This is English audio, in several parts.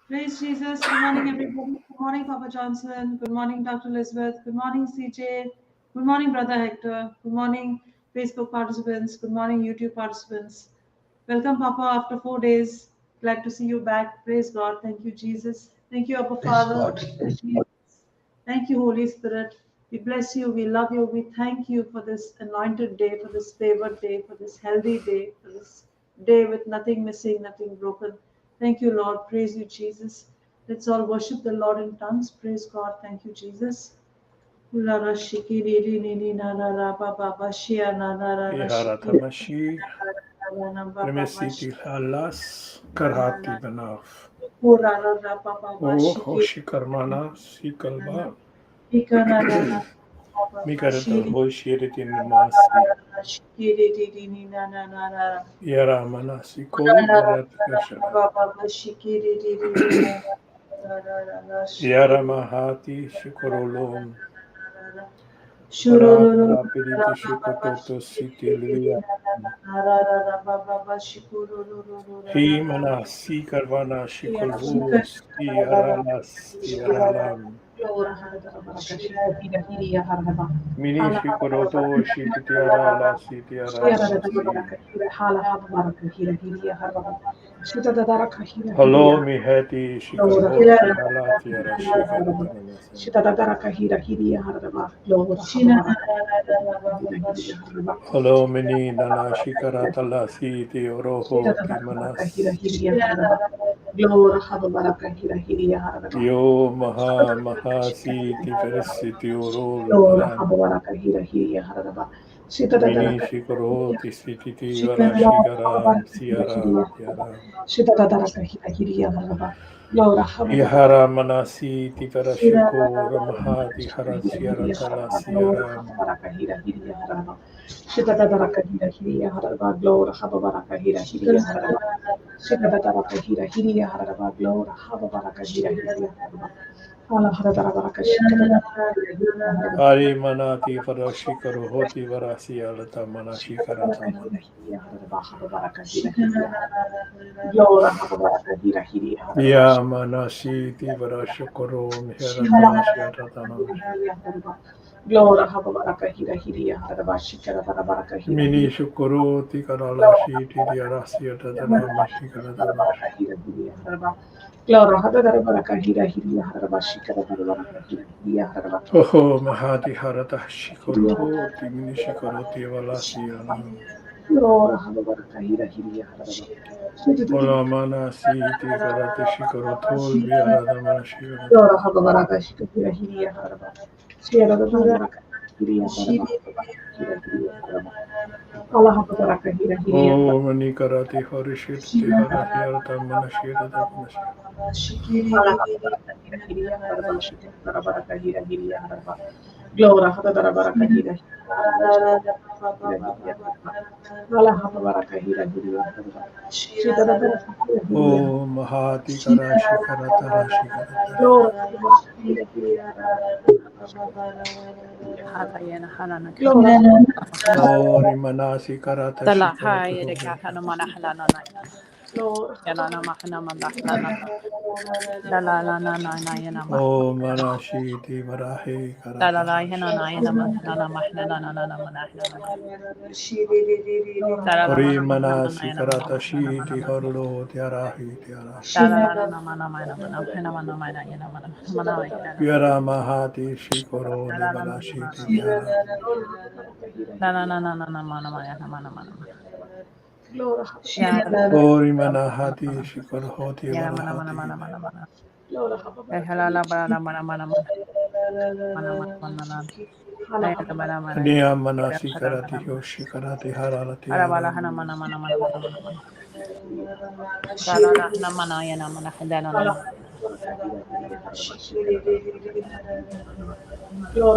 Praise Jesus. Good morning, everybody. Good morning, Papa Johnson. Good morning, Dr. Elizabeth. Good morning, CJ. Good morning, Brother Hector. Good morning, Facebook participants. Good morning, YouTube participants. Welcome, Papa, after 4 days. Glad to see you back. Praise God. Thank you, Jesus. Thank you, Abba Father. Thank you, Holy Spirit. We bless you. We love you. We thank you for this anointed day, for this favored day, for this healthy day, for this day with nothing missing, nothing broken. Thank you, Lord. Praise you, Jesus. Let's all worship the Lord in tongues. Praise God. Thank you, Jesus. Iharatamashi, Remesiti Halas, Karhati Banaf. O Hoshikarmana, Sikalba, Mikarata Hoshiritin Masi, Yaramana Siko, Yaramahati, Shukorolom, Rapidity Shukototo City Livia. Himana Sikarvana Shikolvus, Yaranas, Yaralam. Mini Shikoroto, Shikitiara, La Sitiara. Hello, Miheti, Shikarvo, Hala Tiara, Hello, Mini Nana Shikaratala, Siti Oroho, Kimanas. Yo Maha Siti Felicity Oro, Mini Shikoro, Tisiti, Vara Shikaram, Siara, Yahara Manasi, Tivara Shiko, Ramahati, Hara Siara Tala, Siaram. Ari Manati, Varashikaro, Hoti, Varasi, Alata, Manashikarata. Ya Manasi, Tivarashikoro, Miharatana, Shiaratana. Mini Shukuru, Tikarala, Shiti, Diarasia, Tadana, Mashikaratana. Oh, Mahati Harata Shikoro, Timini Shikoroti, Valasiana. Ola Mana Siti, Karate Shikorotol, Viarada Manashira. Oh, Mani Karate Horishit, Tihara Hiarata Manashira, the Oh, Mahati Karashi Karatara Shikarata. Oh, Rimanasi Karata Shikarata. Yana mahana mandahana. La la la na na na yana ma. O Manashi Devarahe La la la yana Karatalashi. na yana mahana na mahana na na na na manahana na ma. La la la Ori mana mana mana Manasi yana mana mana Karatashi mana mana. Tehorlo Tiarahi Tiara. La la la la mana mana mana mana mana mana yana mana mana yana na. Pyara Mahati Shikoro La la la mana Devarashi mana. Tiara. La la la la la la mana mana mana mana mana. Ya Ori Manahati Shikorhoti yana mana mana Varahati. mana mana mana. La la mana mana mana mana mana mana mana mana. La la mana mana yana. Niya Manasi Karati Yoshi Karati Haralati Ala bala Aram. hana mana mana mana mana mana mana. La la la hana mana yana mana hana na na.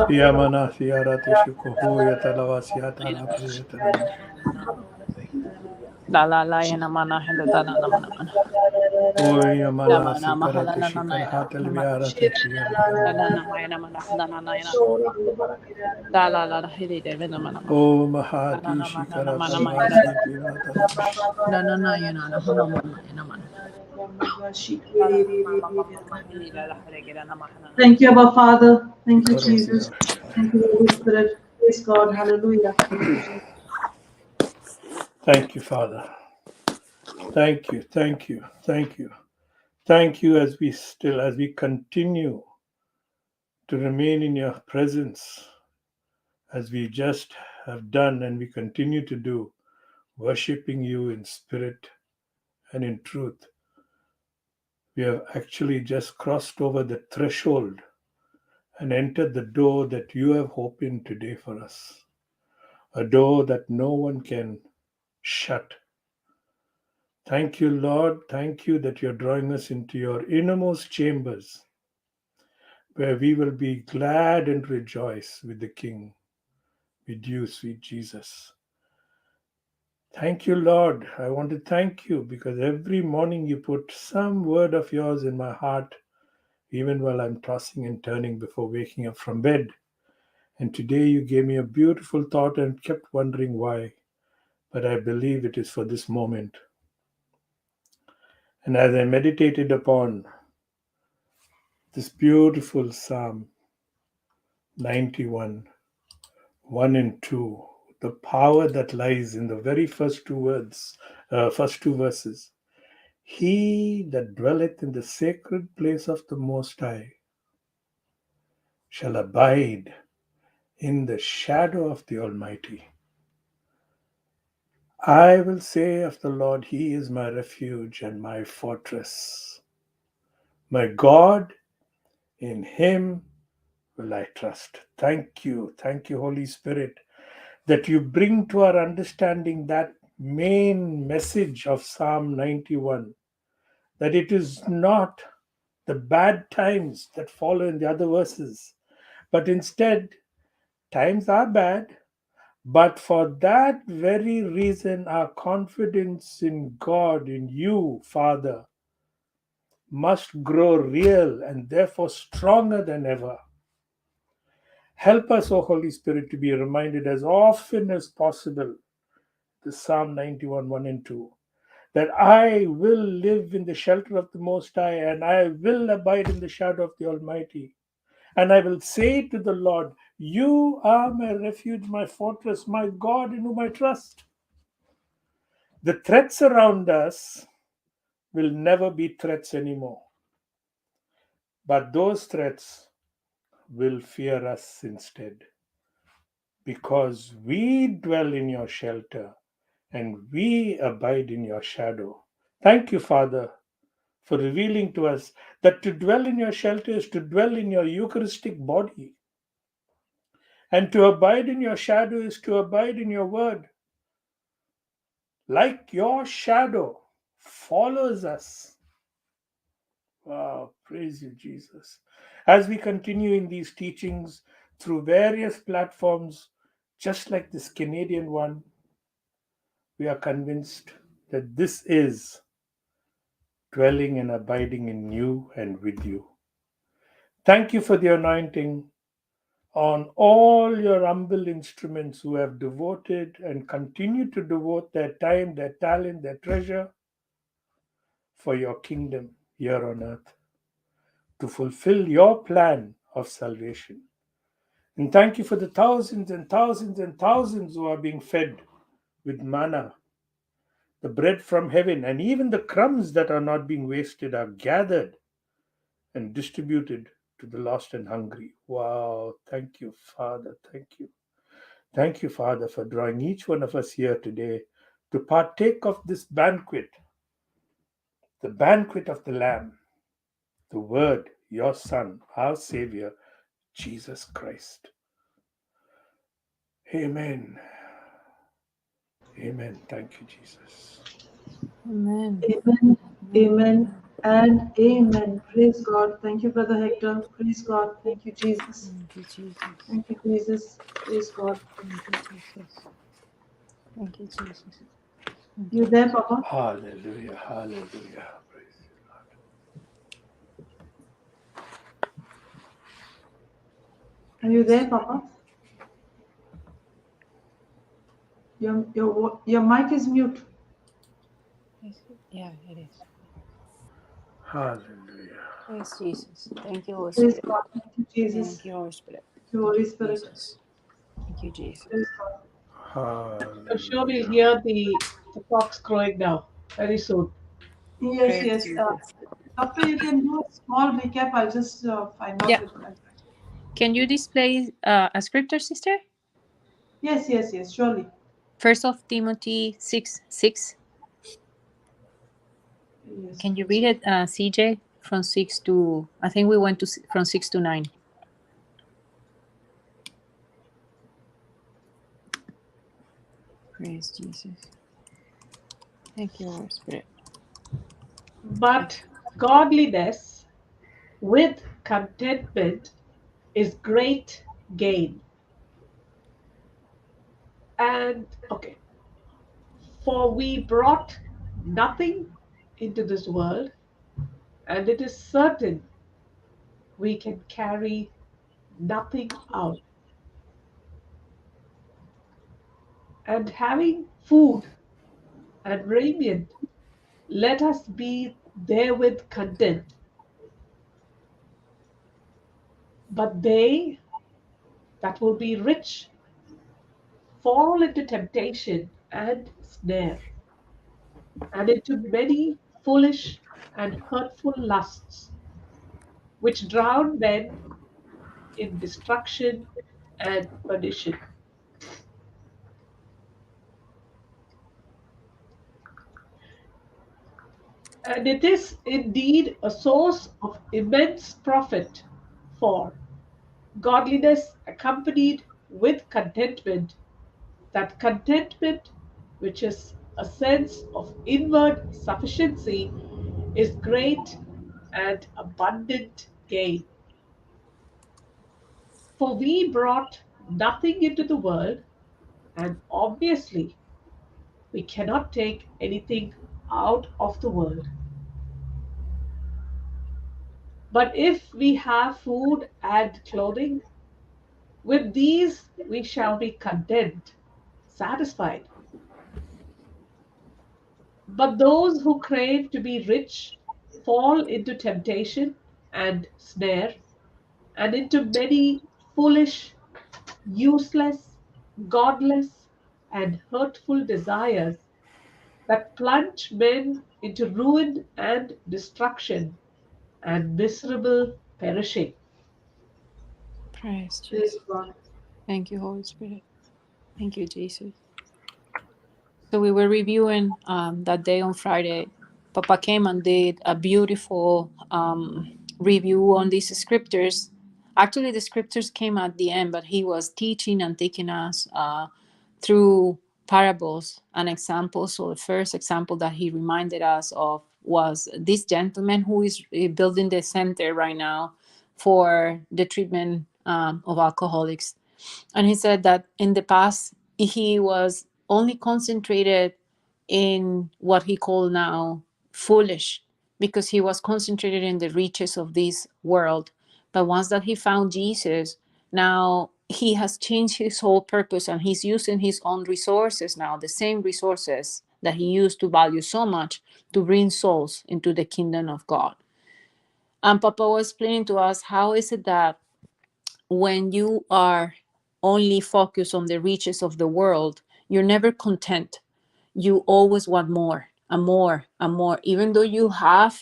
Yamana Siarati Shikohu Yatalavasiata Rapayataram. La la la yana mana hana na na mana mana. Ori La Yamana mana mahana Sikarati na na na yana Shikarhata na mana. Liarati La la Shiaratala. na mana mana hana na na yana. La la la hidi de vena mana mana. O La la Mahati na mana na mana mana yana. Shikaratalasi Tiratala. La na na yana na hana mana yana mana. La la mama mama mama hidi la la hidi gira na mahana na. Thank you, Abba Father. Thank you, Shikaroti Jesus. Yoshi. Thank you, Holy Spirit. Praise God. Hallelujah. Thank you, Jesus. Thank you, Father. Thank you, thank you, thank you. Thank you as we continue to remain in your presence, as we just have done and we continue to do, worshiping you in spirit and in truth. We have actually just crossed over the threshold and entered the door that you have opened today for us, a door that no one can shut. Thank you, Lord. Thank you that you're drawing us into your innermost chambers, where we will be glad and rejoice with the King, with you, sweet Jesus. Thank you, Lord. I want to thank you because every morning you put some word of yours in my heart, even while I'm tossing and turning before waking up from bed. And today you gave me a beautiful thought and kept wondering why. But I believe it is for this moment. And as I meditated upon this beautiful Psalm 91, 1 and 2, the power that lies in the very first two verses. He that dwelleth in the sacred place of the Most High shall abide in the shadow of the Almighty. I will say of the Lord, He is my refuge and my fortress. My God, in Him will I trust. Thank you, Holy Spirit, that you bring to our understanding that main message of Psalm 91, that it is not the bad times that follow in the other verses, but instead, times are bad, but for that very reason, our confidence in God, in you, Father, must grow real and therefore stronger than ever. Help us, O Holy Spirit, to be reminded as often as possible, the Psalm 91, 1 and 2, that I will live in the shelter of the Most High and I will abide in the shadow of the Almighty. And I will say to the Lord, you are my refuge, my fortress, my God in whom I trust. The threats around us will never be threats anymore. But those threats will fear us instead. Because we dwell in your shelter and we abide in your shadow. Thank you, Father, for revealing to us that to dwell in your shelter is to dwell in your Eucharistic body. And to abide in your shadow is to abide in your word. Like your shadow follows us. Wow, praise you, Jesus. As we continue in these teachings through various platforms, just like this Canadian one, we are convinced that this is dwelling and abiding in you and with you. Thank you for the anointing on all your humble instruments who have devoted and continue to devote their time, their talent, their treasure for your kingdom here on earth, to fulfill your plan of salvation. And thank you for the thousands and thousands and thousands who are being fed with manna, the bread from heaven, and even the crumbs that are not being wasted are gathered and distributed to the lost and hungry. Wow. Thank you, Father. Thank you. Thank you, Father, for drawing each one of us here today to partake of this banquet, the banquet of the Lamb, the Word, your Son, our Savior, Jesus Christ. Amen. Amen. Thank you, Jesus. Amen. Amen, amen, and amen. Praise God. Thank you, Brother Hector. Praise God. Thank you, Jesus. Thank you, Jesus. Thank you, Jesus. Praise God. Thank you, Jesus. Thank you, Jesus. Thank You you. there, Papa? Hallelujah. Hallelujah. Praise you, Are you there, Papa? Your mic is mute. Yeah, it is. Lord. Hallelujah. Praise Jesus. Thank you, Holy Praise Spirit. God. Thank you, Jesus. Thank you, Holy Spirit. Thank you, Thank Holy you, Spirit. Jesus. Thank you, Jesus. Praise God. I'm sure we'll Hallelujah. hear the cocks crowing now very soon. Yes, Praise yes. Jesus. Doctor, you can do a small recap. I'll just find out Yeah. it. Can you display a scripture, sister? Yes, yes, yes, surely. First of Timothy 6:6. Yes. Can you read it, CJ? From 6 to, I think we went to from 6 to 9. Praise Jesus. Thank you, Holy Spirit. But godliness with contentment is great gain. And okay, for we brought nothing into this world, and it is certain we can carry nothing out. And having food and raiment, let us be therewith content. But they that will be rich fall into temptation and snare, and into many foolish and hurtful lusts, which drown men in destruction and perdition. And it is indeed a source of immense profit, for godliness accompanied with contentment, that contentment which is a sense of inward sufficiency, is great and abundant gain. For we brought nothing into the world, and obviously we cannot take anything out of the world. But if we have food and clothing, with these we shall be content, satisfied. But those who crave to be rich fall into temptation and snare, and into many foolish, useless, godless, and hurtful desires that plunge men into ruin and destruction and miserable perishing. Praise Praise Jesus. God. Thank you, Holy Spirit. Thank you, Jesus. So we were reviewing that day on Friday. Papa came and did a beautiful review on these scriptures. Actually, the scriptures came at the end, but he was teaching and taking us through parables and examples. So the first example that he reminded us of was this gentleman who is building the center right now for the treatment of alcoholics. And he said that in the past, he was only concentrated in what he called now foolish, because he was concentrated in the riches of this world. But once that he found Jesus, now he has changed his whole purpose, and he's using his own resources now, the same resources that he used to value so much to bring souls into the kingdom of God. And Papa was explaining to us, how is it that when you are only focused on the riches of the world, you're never content. You always want more and more and more. Even though you have,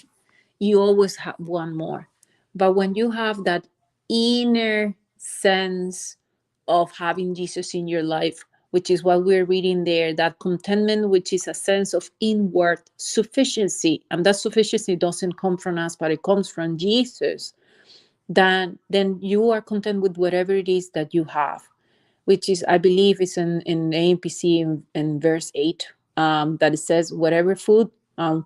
you always want more. But when you have that inner sense of having Jesus in your life, which is what we're reading there, that contentment, which is a sense of inward sufficiency, and that sufficiency doesn't come from us, but it comes from Jesus, then you are content with whatever it is that you have, which is, I believe, is in AMPC in verse 8, that it says, whatever food,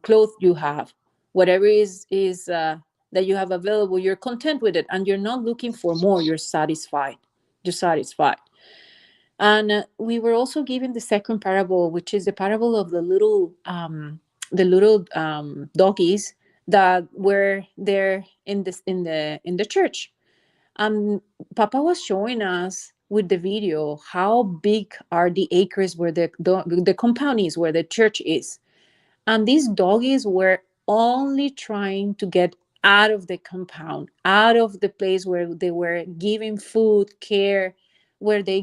clothes you have, whatever is that you have available, you're content with it, and you're not looking for more. You're satisfied. You're satisfied. And we were also given the second parable, which is the parable of the little doggies that were there in the church. Papa was showing us with the video how big are the acres where the compound is, where the church is. And these doggies were only trying to get out of the compound, out of the place where they were giving food, care, where they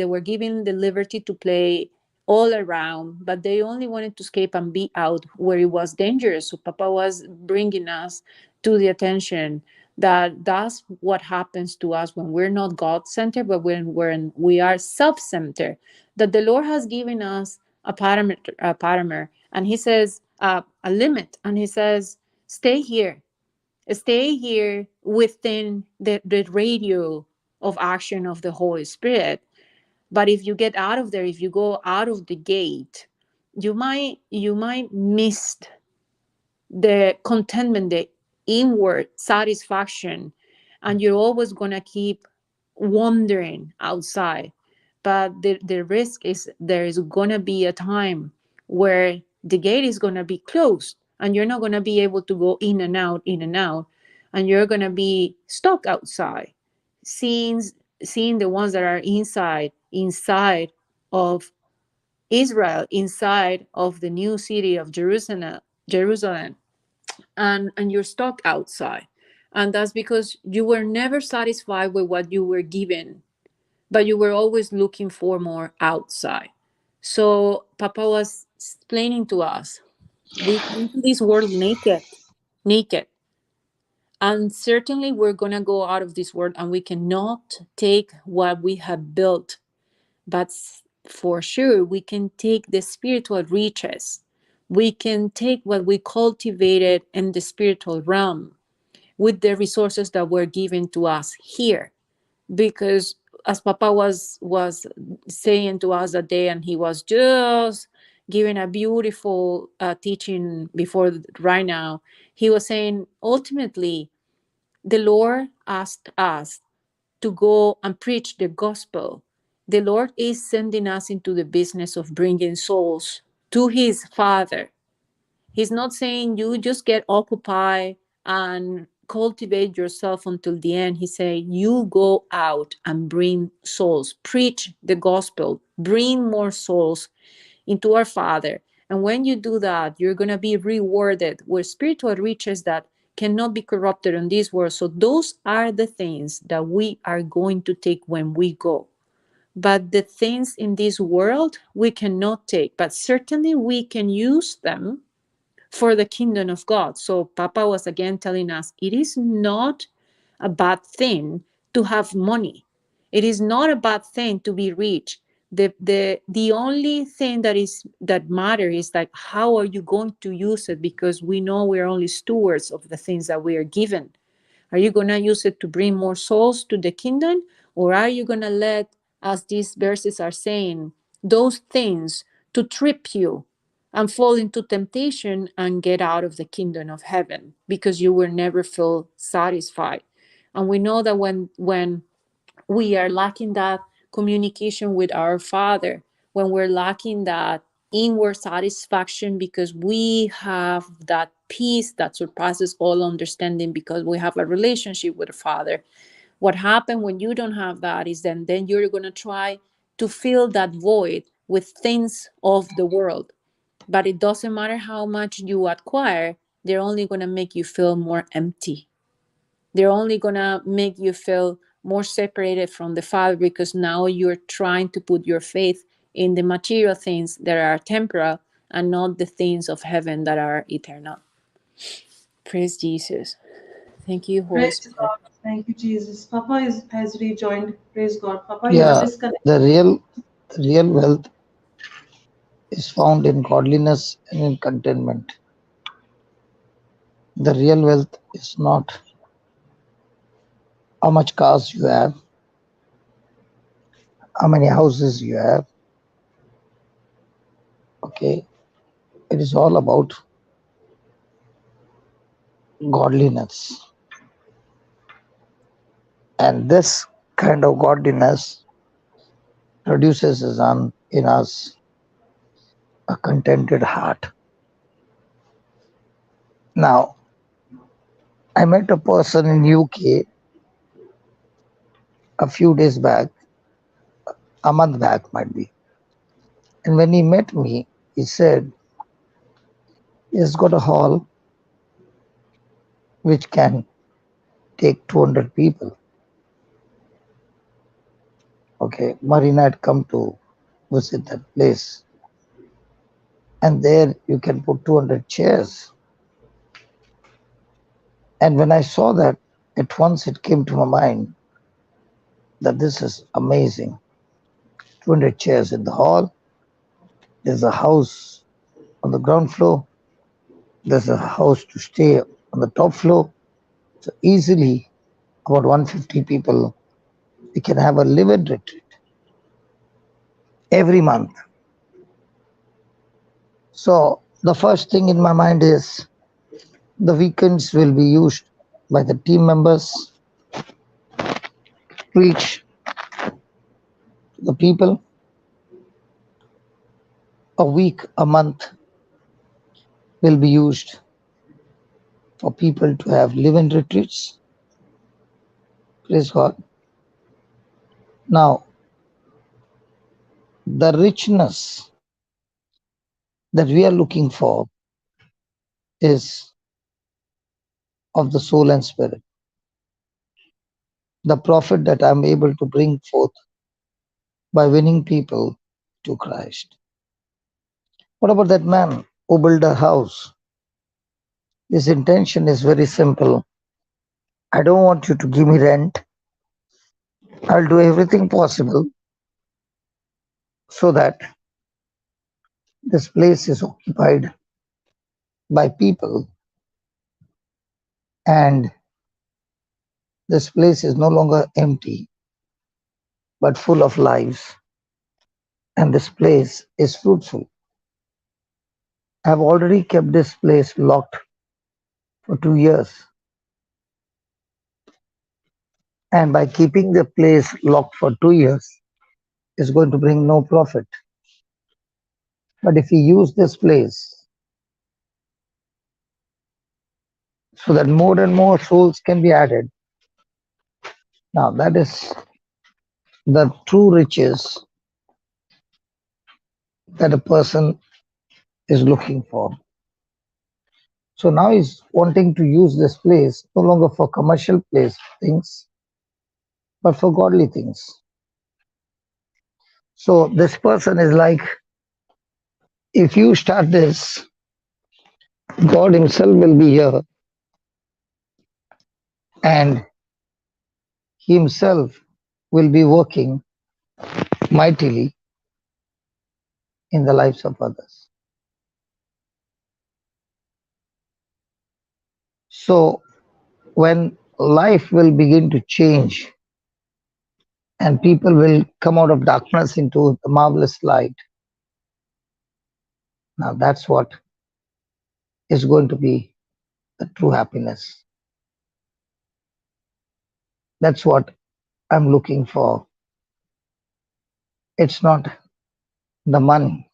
were given the liberty to play all around, but they only wanted to escape and be out where it was dangerous. So Papa was bringing us to the attention that that's what happens to us when we're not God-centered, but when we are self-centered. That the Lord has given us a parameter, and he says a limit, and he says, stay here within the radio of action of the Holy Spirit. But if you get out of there, if you go out of the gate, you might miss the contentment, the inward satisfaction, and you're always going to keep wandering outside. But the risk is there is going to be a time where the gate is going to be closed, and you're not going to be able to go in and out, and you're going to be stuck outside, seeing the ones that are inside of Israel, inside of the new city of Jerusalem, and you're stuck outside. And that's because you were never satisfied with what you were given, but you were always looking for more outside. So Papa was explaining to us, we come to this world naked. And certainly we're going to go out of this world and we cannot take what we have built. But for sure, we can take the spiritual riches. We can take what we cultivated in the spiritual realm with the resources that were given to us here. Because as Papa was saying to us that day, and he was just giving a beautiful teaching before right now, he was saying, ultimately, the Lord asked us to go and preach the gospel. The Lord is sending us into the business of bringing souls to his Father. He's not saying you just get occupied and cultivate yourself until the end. He said, you go out and bring souls, preach the gospel, bring more souls into our Father. And when you do that, you're going to be rewarded with spiritual riches that cannot be corrupted in this world. So those are the things that we are going to take when we go. But the things in this world we cannot take, but certainly we can use them for the kingdom of God. So Papa was again telling us, it is not a bad thing to have money. It is not a bad thing to be rich. The only thing that matters is like, how are you going to use it? Because we know we're only stewards of the things that we are given. Are you going to use it to bring more souls to the kingdom? Or are you going to let, as these verses are saying, those things to trip you and fall into temptation and get out of the kingdom of heaven because you will never feel satisfied? And we know that when we are lacking that communication with our Father, when we're lacking that inward satisfaction because we have that peace that surpasses all understanding because we have a relationship with the Father, what happens when you don't have that is then you're going to try to fill that void with things of the world. But it doesn't matter how much you acquire, they're only going to make you feel more empty. They're only going to make you feel more separated from the Father, because now you're trying to put your faith in the material things that are temporal and not the things of heaven that are eternal. Praise Jesus. Thank you, Holy Praise Spirit. God. Thank you, Jesus. Papa has rejoined. Praise God. Papa, you were Yeah, disconnected. the real wealth is found in godliness and in contentment. The real wealth is not how much cars you have, how many houses you have. Okay, it is all about godliness. And this kind of godliness produces in us a contented heart. Now, I met a person in UK a few days back, a month back might be. And when he met me, he said he's got a hall which can take 200 people. Okay, Marina had come to visit that place. And there you can put 200 chairs. And when I saw that, at once it came to my mind that this is amazing. 200 chairs in the hall. There's a house on the ground floor. There's a house to stay on the top floor. So easily, about 150 people, we can have a live-in retreat every month. So the first thing in my mind is the weekends will be used by the team members to preach to the people. A week, a month will be used for people to have live-in retreats. Praise God. Now, the richness that we are looking for is of the soul and spirit. The profit that I'm able to bring forth by winning people to Christ. What about that man who built a house? His intention is very simple. I don't want you to give me rent. I'll do everything possible so that this place is occupied by people and this place is no longer empty but full of lives, and this place is fruitful. I've already kept this place locked for 2 years, and by keeping the place locked for 2 years is going to bring no profit. But if we use this place so that more and more souls can be added, now that is the true riches that a person is looking for. So now he's wanting to use this place no longer for commercial place things, but for godly things. So this person is like, if you start this, God himself will be here and he himself will be working mightily in the lives of others. So when life will begin to change and people will come out of darkness into the marvelous light, now that's what is going to be the true happiness. That's what I'm looking for. It's not the money,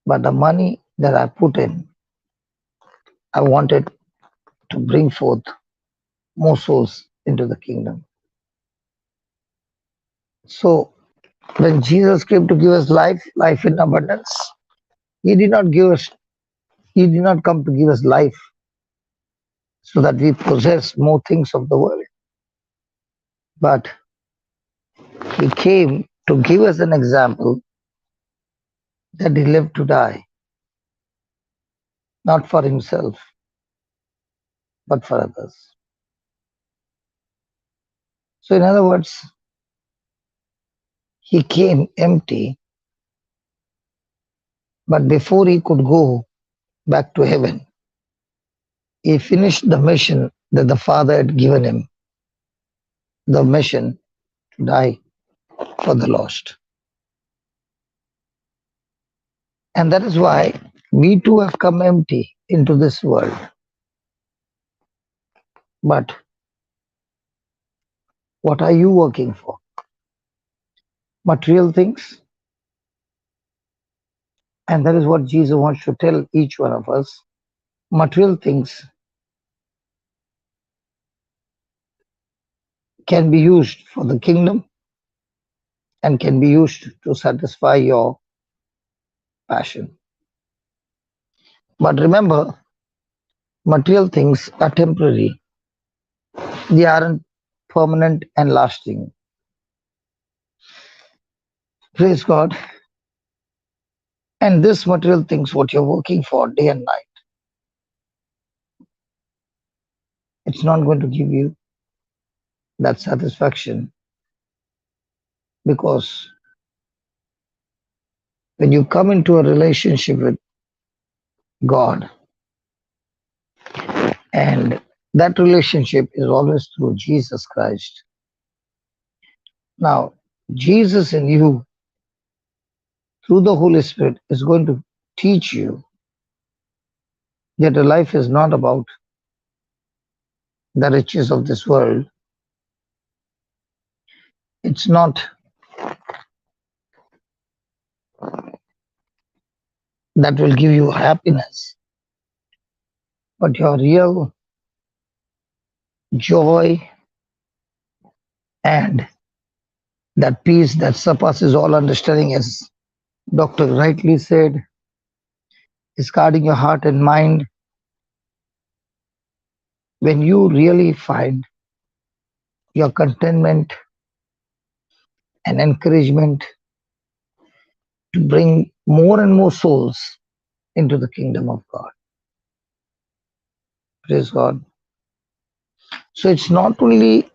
but the money that I put in, I wanted to bring forth more souls into the kingdom. So when Jesus came to give us life, life in abundance, He did not give us, He did not come to give us life so that we possess more things of the world. But He came to give us an example that He lived to die, not for Himself, but for others. So, in other words, He came empty, but before He could go back to heaven, He finished the mission that the Father had given Him, the mission to die for the lost. And that is why we too have come empty into this world. But what are you working for? Material things? And that is what Jesus wants to tell each one of us. Material things can be used for the kingdom and can be used to satisfy your passion. But remember, material things are temporary. They aren't permanent and lasting. Praise God. And this material things, what you're working for day and night, it's not going to give you that satisfaction, because when you come into a relationship with God, and that relationship is always through Jesus Christ. Now, Jesus in you, through the Holy Spirit, is going to teach you that your life is not about the riches of this world. It's not that will give you happiness, but your real joy and that peace that surpasses all understanding, as Dr. rightly said, is guarding your heart and mind. When you really find your contentment and encouragement to bring more and more souls into the kingdom of God. Praise God. So it's not only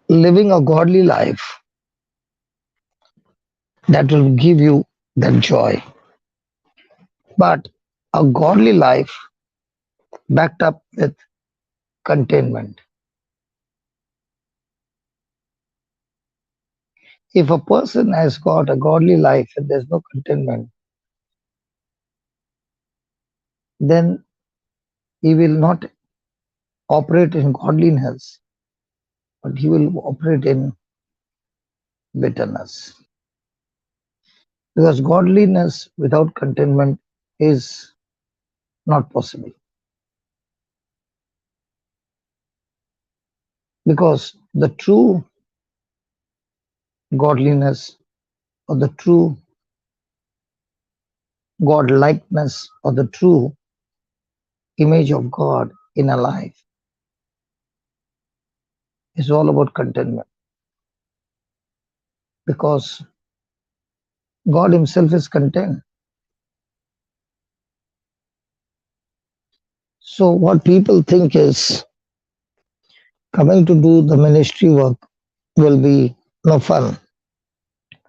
living a godly life that will give you that joy, but a godly life backed up with contentment. If a person has got a godly life and there's no contentment, then he will not operate in godliness, but he will operate in bitterness. Because godliness without contentment is not possible. Because the true godliness or the true God likeness or the true image of God in a life is all about contentment. Because God Himself is content. So, what people think is coming to do the ministry work will be no fun.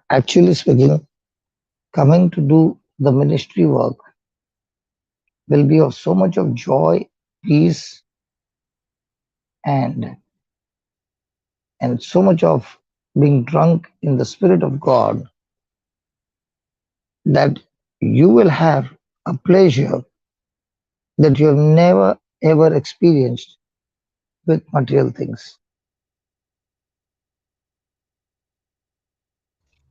Actually speaking, coming to do the ministry work will be of so much of joy, peace, and so much of being drunk in the Spirit of God that you will have a pleasure that you have never ever experienced with material things.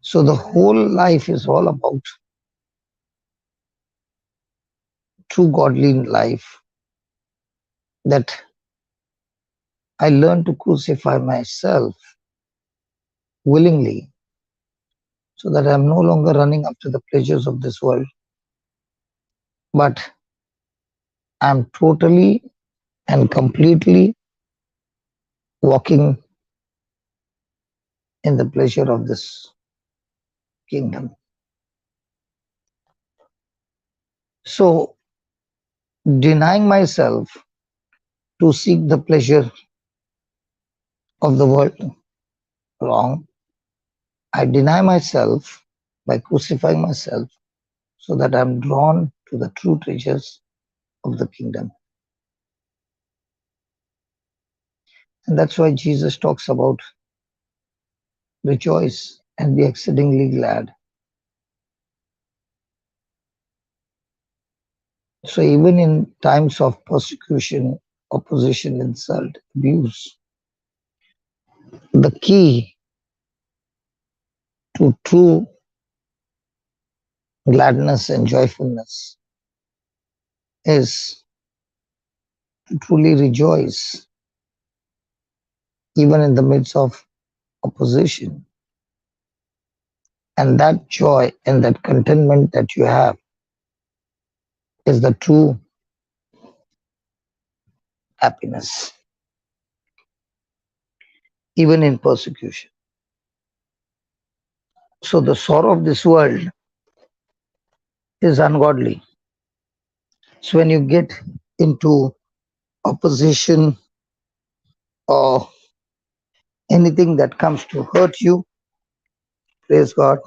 So the whole life is all about true godly life, that I learn to crucify myself willingly so that I'm no longer running after the pleasures of this world, but I'm totally and completely walking in the pleasure of this kingdom. So, denying myself to seek the pleasure of the world, wrong. I deny myself by crucifying myself so that I'm drawn to the true treasures of the kingdom. And that's why Jesus talks about rejoice and be exceedingly glad. So even in times of persecution, opposition, insult, abuse, the key to true gladness and joyfulness is to truly rejoice even in the midst of opposition. And that joy and that contentment that you have is the true happiness, even in persecution. So the sorrow of this world is ungodly. So when you get into opposition or anything that comes to hurt you, praise God,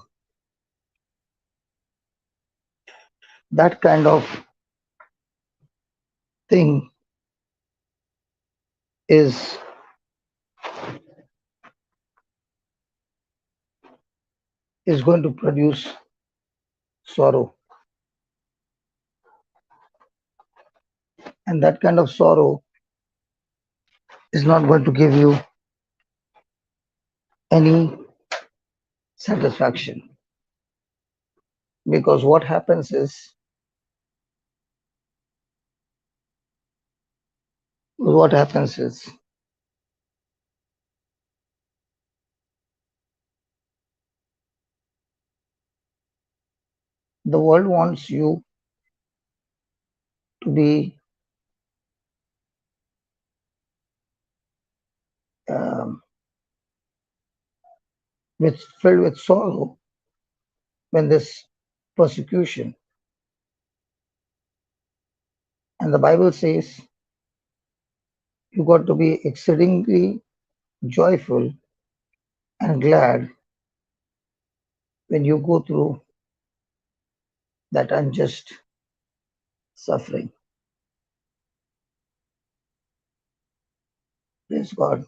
that kind of thing is going to produce sorrow. And that kind of sorrow is not going to give you any satisfaction. Because what happens is, the world wants you to be filled with sorrow when there's persecution. And the Bible says you got to be exceedingly joyful and glad when you go through that unjust suffering. Praise God.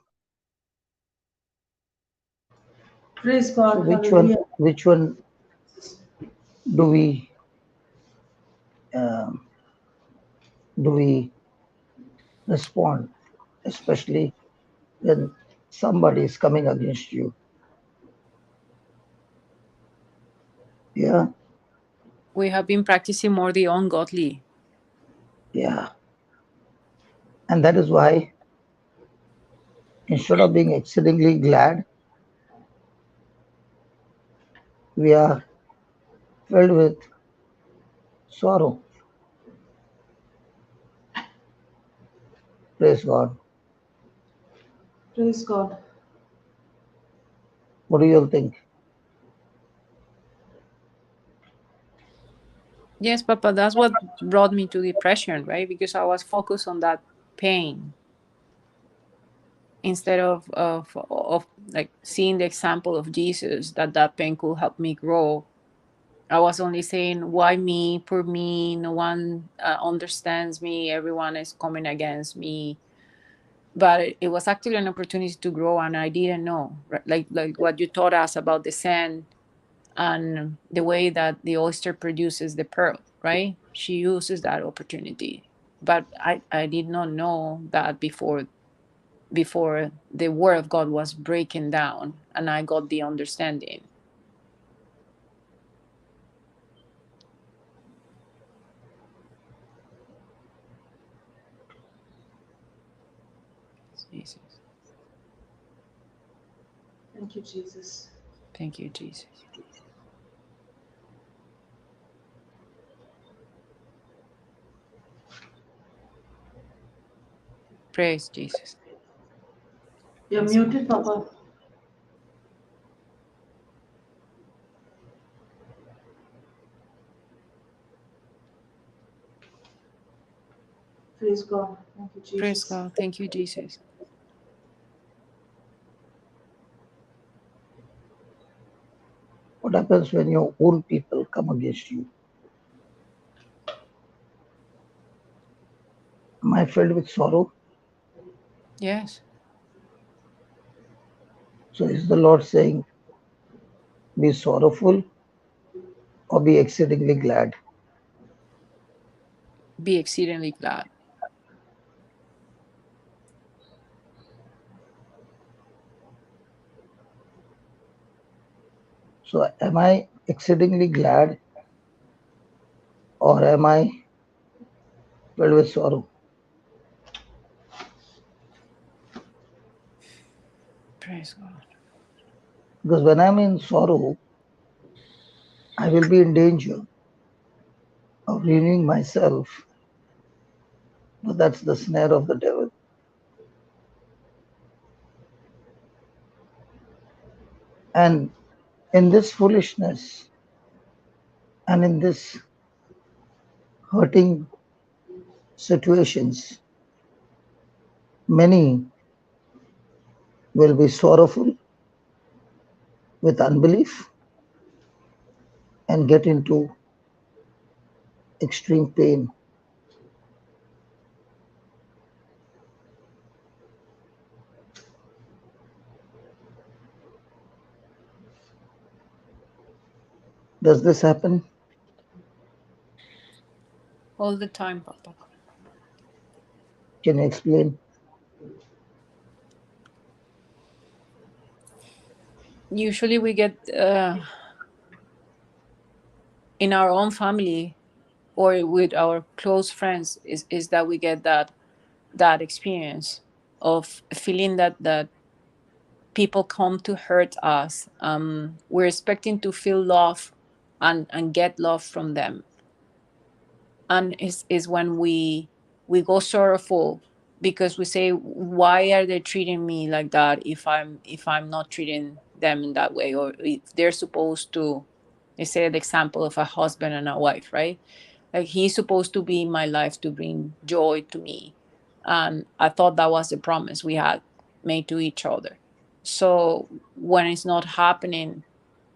Praise God. So Hallelujah. which one do we respond, especially when somebody is coming against you? Yeah, We have been practicing more the ungodly. yeah. And that is why instead of being exceedingly glad, we are filled with sorrow. Praise God. Praise God. What do you all think? Yes, Papa, that's what brought me to depression, right? Because I was focused on that pain instead of like seeing the example of Jesus, that pain could help me grow. I was only saying, why me, poor me, no one understands me, everyone is coming against me. But it was actually an opportunity to grow, and I didn't know, right? Like what you taught us about the sand and the way that the oyster produces the pearl, right? She uses that opportunity. But I did not know that before the word of God was breaking down and I got the understanding. Jesus. Thank you, Jesus. Thank you, Jesus. Praise Jesus. You're Praise muted, Papa. Praise God. Thank you, Jesus. Praise God. Thank you, Jesus. What happens when your own people come against you? Am I filled with sorrow? Yes. So is the Lord saying, be sorrowful or be exceedingly glad? Be exceedingly glad. So am I exceedingly glad or am I filled with sorrow? Praise God. Because when I'm in sorrow, I will be in danger of renewing myself. But that's the snare of the devil. And in this foolishness and in this hurting situations, many will be sorrowful with unbelief and get into extreme pain. Does this happen? All the time, Papa. Can you explain? Usually we get in our own family or with our close friends is that we get that experience of feeling that people come to hurt us. We're expecting to feel love and get love from them, and is when we go sorrowful because we say, why are they treating me like that if I'm not treating them in that way, or if they're supposed to. They say the example of a husband and a wife, right? Like, he's supposed to be in my life to bring joy to me, and I thought that was the promise we had made to each other. So when it's not happening,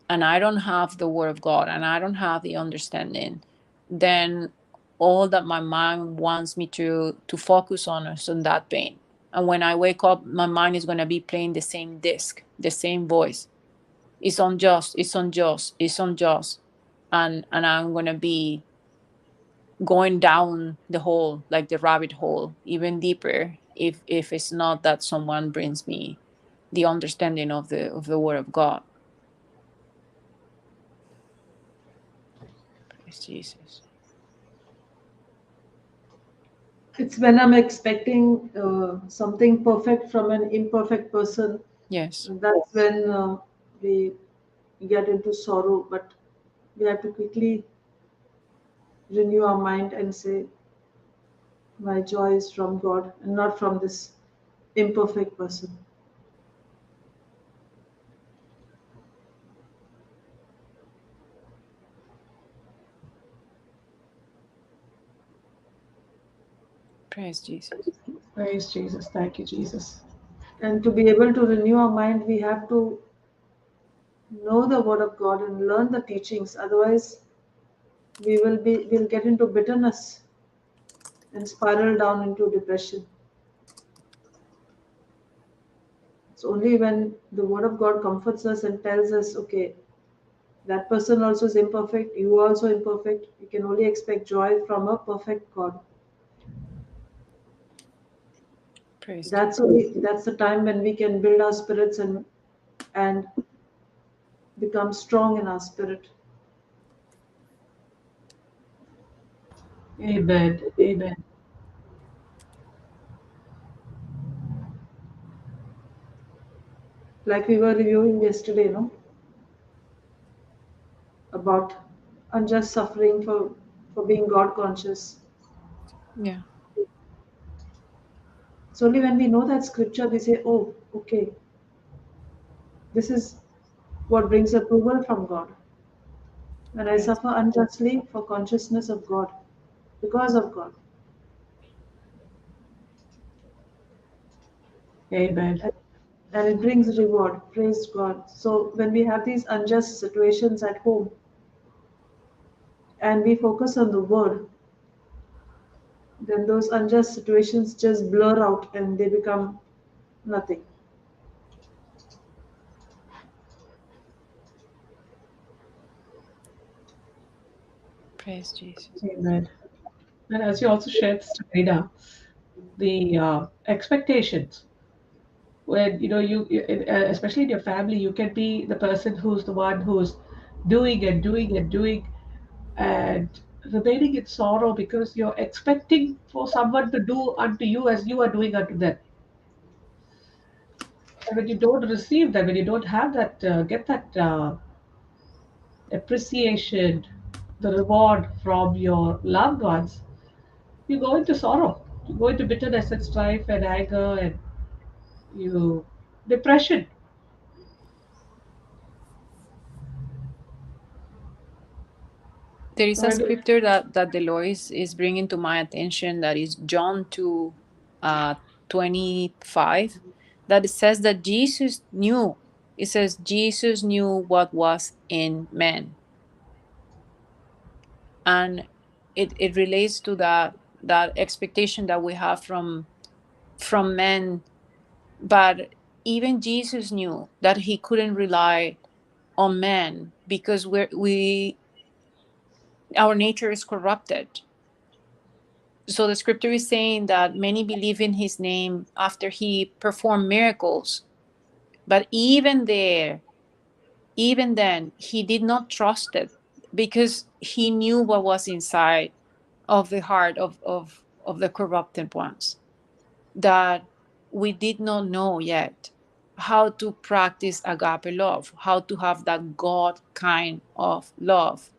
and I don't have the word of God and I don't have the understanding, then all that my mind wants me to focus on is on that pain. And when I wake up, my mind is going to be playing the same disc, the same voice. It's unjust, it's unjust, it's unjust. And I'm going to be going down the hole, like the rabbit hole, even deeper, if it's not that someone brings me the understanding of the word of God. Praise Jesus. It's when I'm expecting something perfect from an imperfect person. Yes. That's when we get into sorrow. But we have to quickly renew our mind and say, my joy is from God and not from this imperfect person. Praise Jesus. Praise Jesus. Thank you, Jesus. And to be able to renew our mind, we have to know the word of God and learn the teachings. Otherwise, we'll get into bitterness and spiral down into depression. It's only when the word of God comforts us and tells us, okay, that person also is imperfect, you are also imperfect. You can only expect joy from a perfect God. Praise Jesus. That's the time when we can build our spirits and become strong in our spirit. Amen. Amen. Like we were reviewing yesterday, about unjust suffering for being God conscious. Yeah. It's only when we know that scripture we say, oh, okay, this is what brings approval from God. When I Praise, suffer unjustly for consciousness of God, because of God. Amen. And it brings reward. Praise God. So when we have these unjust situations at home and we focus on the word, then those unjust situations just blur out and they become nothing. praise Jesus. Amen. And as you also shared, Sabrina, the expectations when especially in your family, you can be the person who's the one who's doing and doing and doing and remaining in sorrow because you're expecting for someone to do unto you as you are doing unto them. And when you don't receive that, when you don't have that, get that appreciation, the reward from your loved ones, you go into sorrow. You go into bitterness and strife and anger and you depression. There is So a I mean, scripture that the Lord is bringing to my attention, that is John 2, 25, that it says that Jesus knew. It says Jesus knew what was in man. And it relates to that expectation that we have from men. But even Jesus knew that he couldn't rely on men because our nature is corrupted. So the scripture is saying that many believe in his name after he performed miracles. But even then, he did not trust it because he knew what was inside of the heart of the corrupted ones. That we did not know yet how to practice agape love, how to have that God kind of love.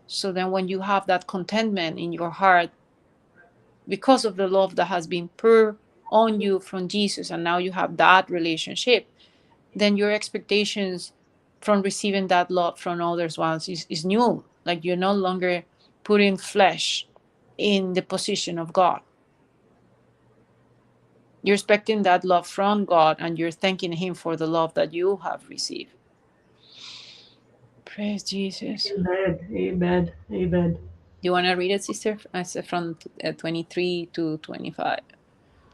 So then when you have that contentment in your heart because of the love that has been poured on you from Jesus, and now you have that relationship, then your expectations from receiving that love from others ones is new. Like you're no longer putting flesh in the position of God. You're expecting that love from God and you're thanking him for the love that you have received. Praise Jesus. amen, amen, amen. You want to read it, sister? From 23 to 25.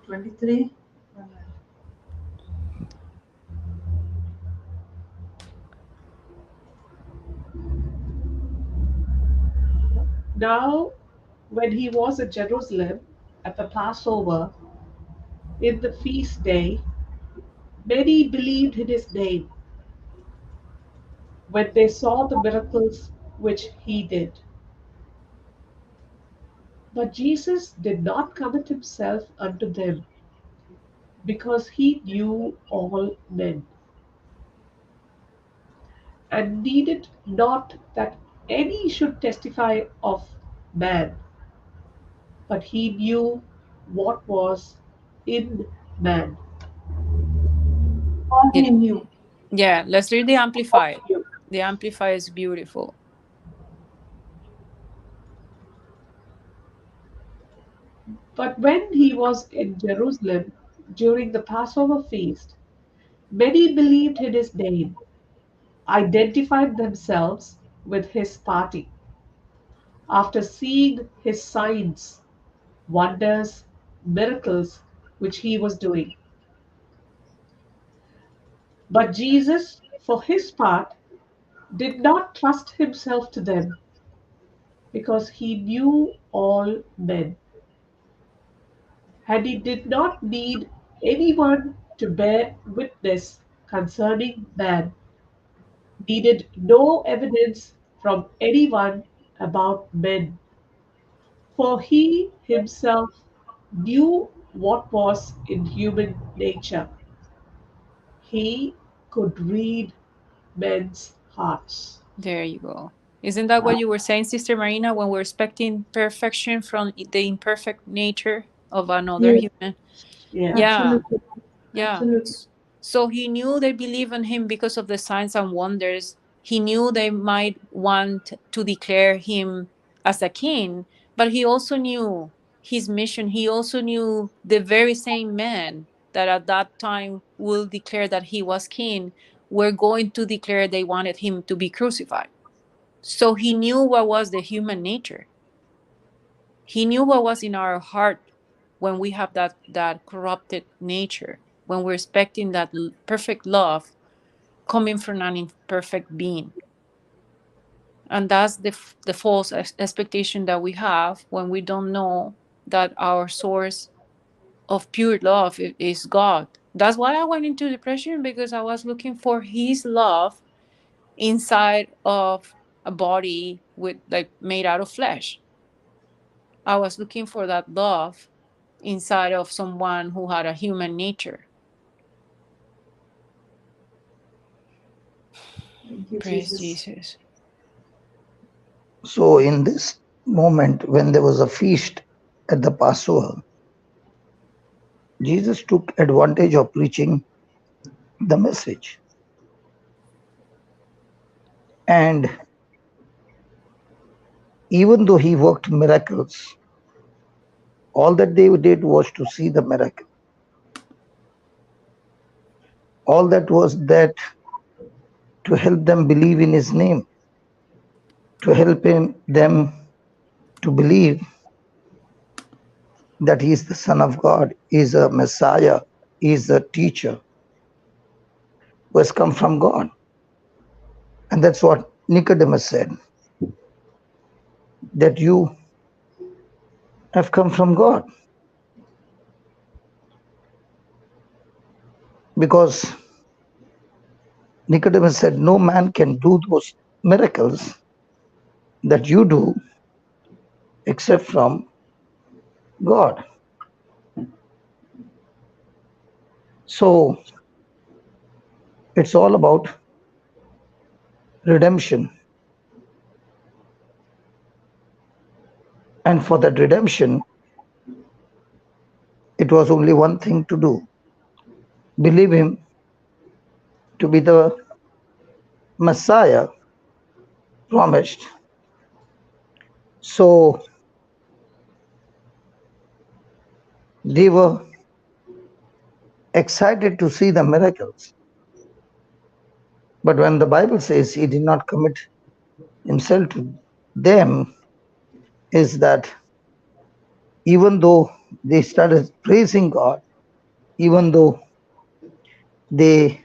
23. Now, when he was at Jerusalem at the Passover, in the feast day, many believed in his name when they saw the miracles which he did. But Jesus did not commit himself unto them, because he knew all men, and needed not that any should testify of man, but he knew what was in man. All Yeah, he knew. yeah, let's read the Amplified. The Amplified is beautiful. But when he was in Jerusalem during the Passover feast, many believed in his name, identified themselves with his party, after seeing his signs, wonders, miracles which he was doing. But Jesus, for his part, did not trust himself to them, because he knew all men, and he did not need anyone to bear witness concerning man, needed no evidence from anyone about men, for he himself knew what was in human nature. He could read men's hearts. There you go. Isn't that what you were saying, Sister Marina, when we're expecting perfection from the imperfect nature of another Yes, human? Yeah. Yeah. Absolutely. Yeah. Absolutely. So he knew they believe in him because of the signs and wonders. He knew they might want to declare him as a king, but he also knew his mission. He also knew the very same men that at that time will declare that he was king were going to declare they wanted him to be crucified. So he knew what was the human nature. He knew what was in our heart when we have that corrupted nature, when we're expecting that perfect love coming from an imperfect being. And that's the false expectation that we have when we don't know that our source of pure love is God. That's why I went into depression, because I was looking for his love inside of a body with like made out of flesh. I was looking for that love inside of someone who had a human nature. Thank you, Praise Jesus. Jesus. So, in this moment, when there was a feast at the Passover, Jesus took advantage of preaching the message. And even though he worked miracles, all that they did was to see the miracle. All that was that to help them believe in his name, to help them to believe that he is the Son of God, he is a Messiah, he is a teacher who has come from God. And that's what Nicodemus said, that you have come from God. Because Nicodemus said, no man can do those miracles that you do except from God. So it's all about redemption. And for that redemption, it was only one thing to do: believe him to be the Messiah promised. So they were excited to see the miracles. But when the Bible says he did not commit himself to them, is that even though they started praising God, even though they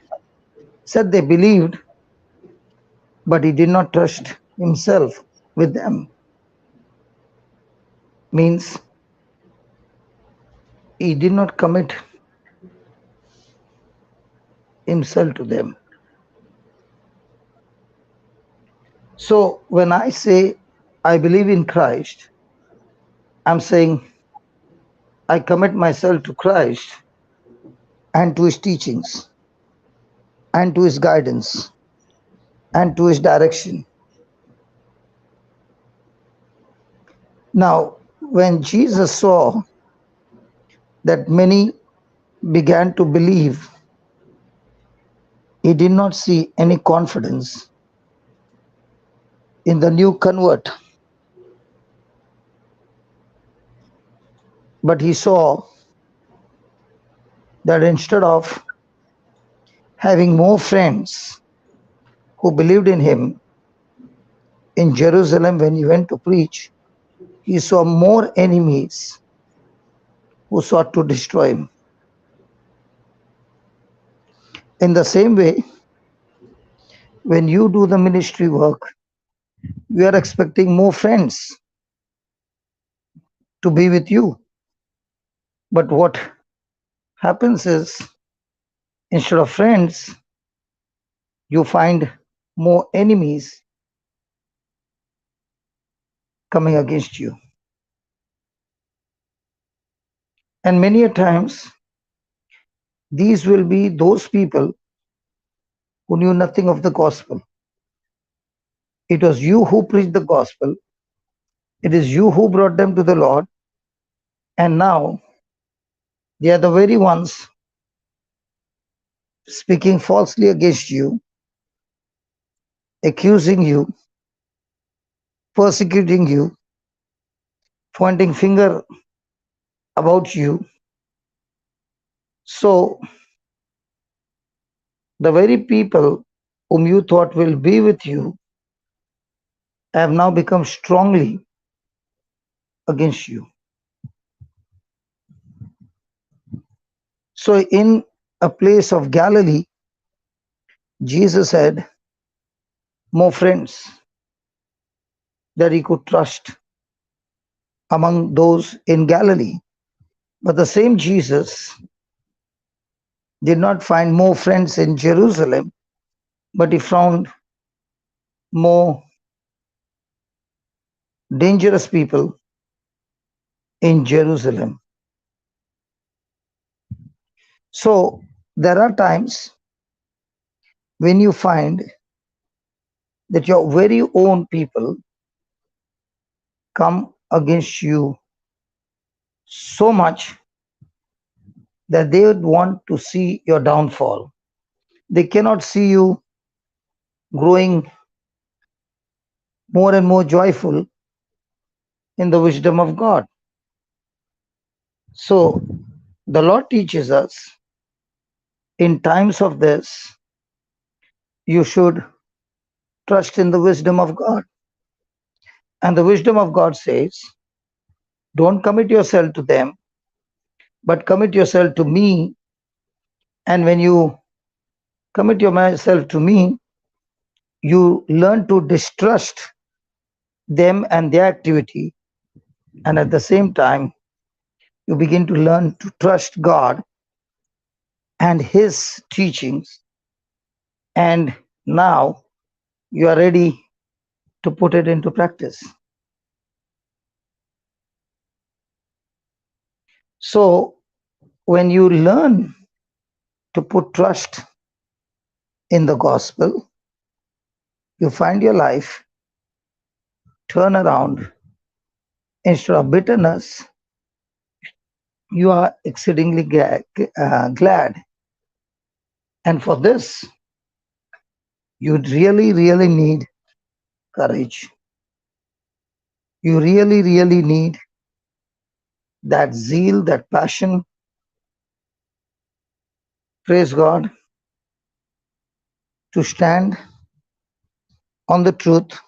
said they believed, but he did not trust himself with them. Means he did not commit himself to them. So when I say I believe in Christ, I'm saying I commit myself to Christ and to his teachings and to his guidance and to his direction. Now, when Jesus saw that many began to believe, he did not see any confidence in the new convert, but he saw that instead of having more friends who believed in him in Jerusalem when he went to preach, he saw more enemies who sought to destroy him. In the same way, when you do the ministry work, you are expecting more friends to be with you. But what happens is, instead of friends, you find more enemies coming against you. And many a times, these will be those people who knew nothing of the gospel. It was you who preached the gospel. It is you who brought them to the Lord. And now They are the very ones speaking falsely against you, accusing you, persecuting you, pointing finger about you. So the very people whom you thought will be with you have now become strongly against you. So in a place of Galilee, Jesus had more friends that he could trust among those in Galilee. But the same Jesus did not find more friends in Jerusalem, but he found more dangerous people in Jerusalem. So there are times when you find that your very own people come against you so much that they would want to see your downfall. They cannot see you growing more and more joyful in the wisdom of God. So the Lord teaches us in times of this, you should trust in the wisdom of God. And the wisdom of God says, don't commit yourself to them, but commit yourself to me. And when you commit yourself to me, you learn to distrust them and their activity. And at the same time, you begin to learn to trust God and His teachings. And now you are ready to put it into practice. So when you learn to put trust in the gospel, you find your life turn around. Instead of bitterness, you are exceedingly glad. And for this, you really, really need courage. You really, really need that zeal, that passion. Praise God, to stand on the truth.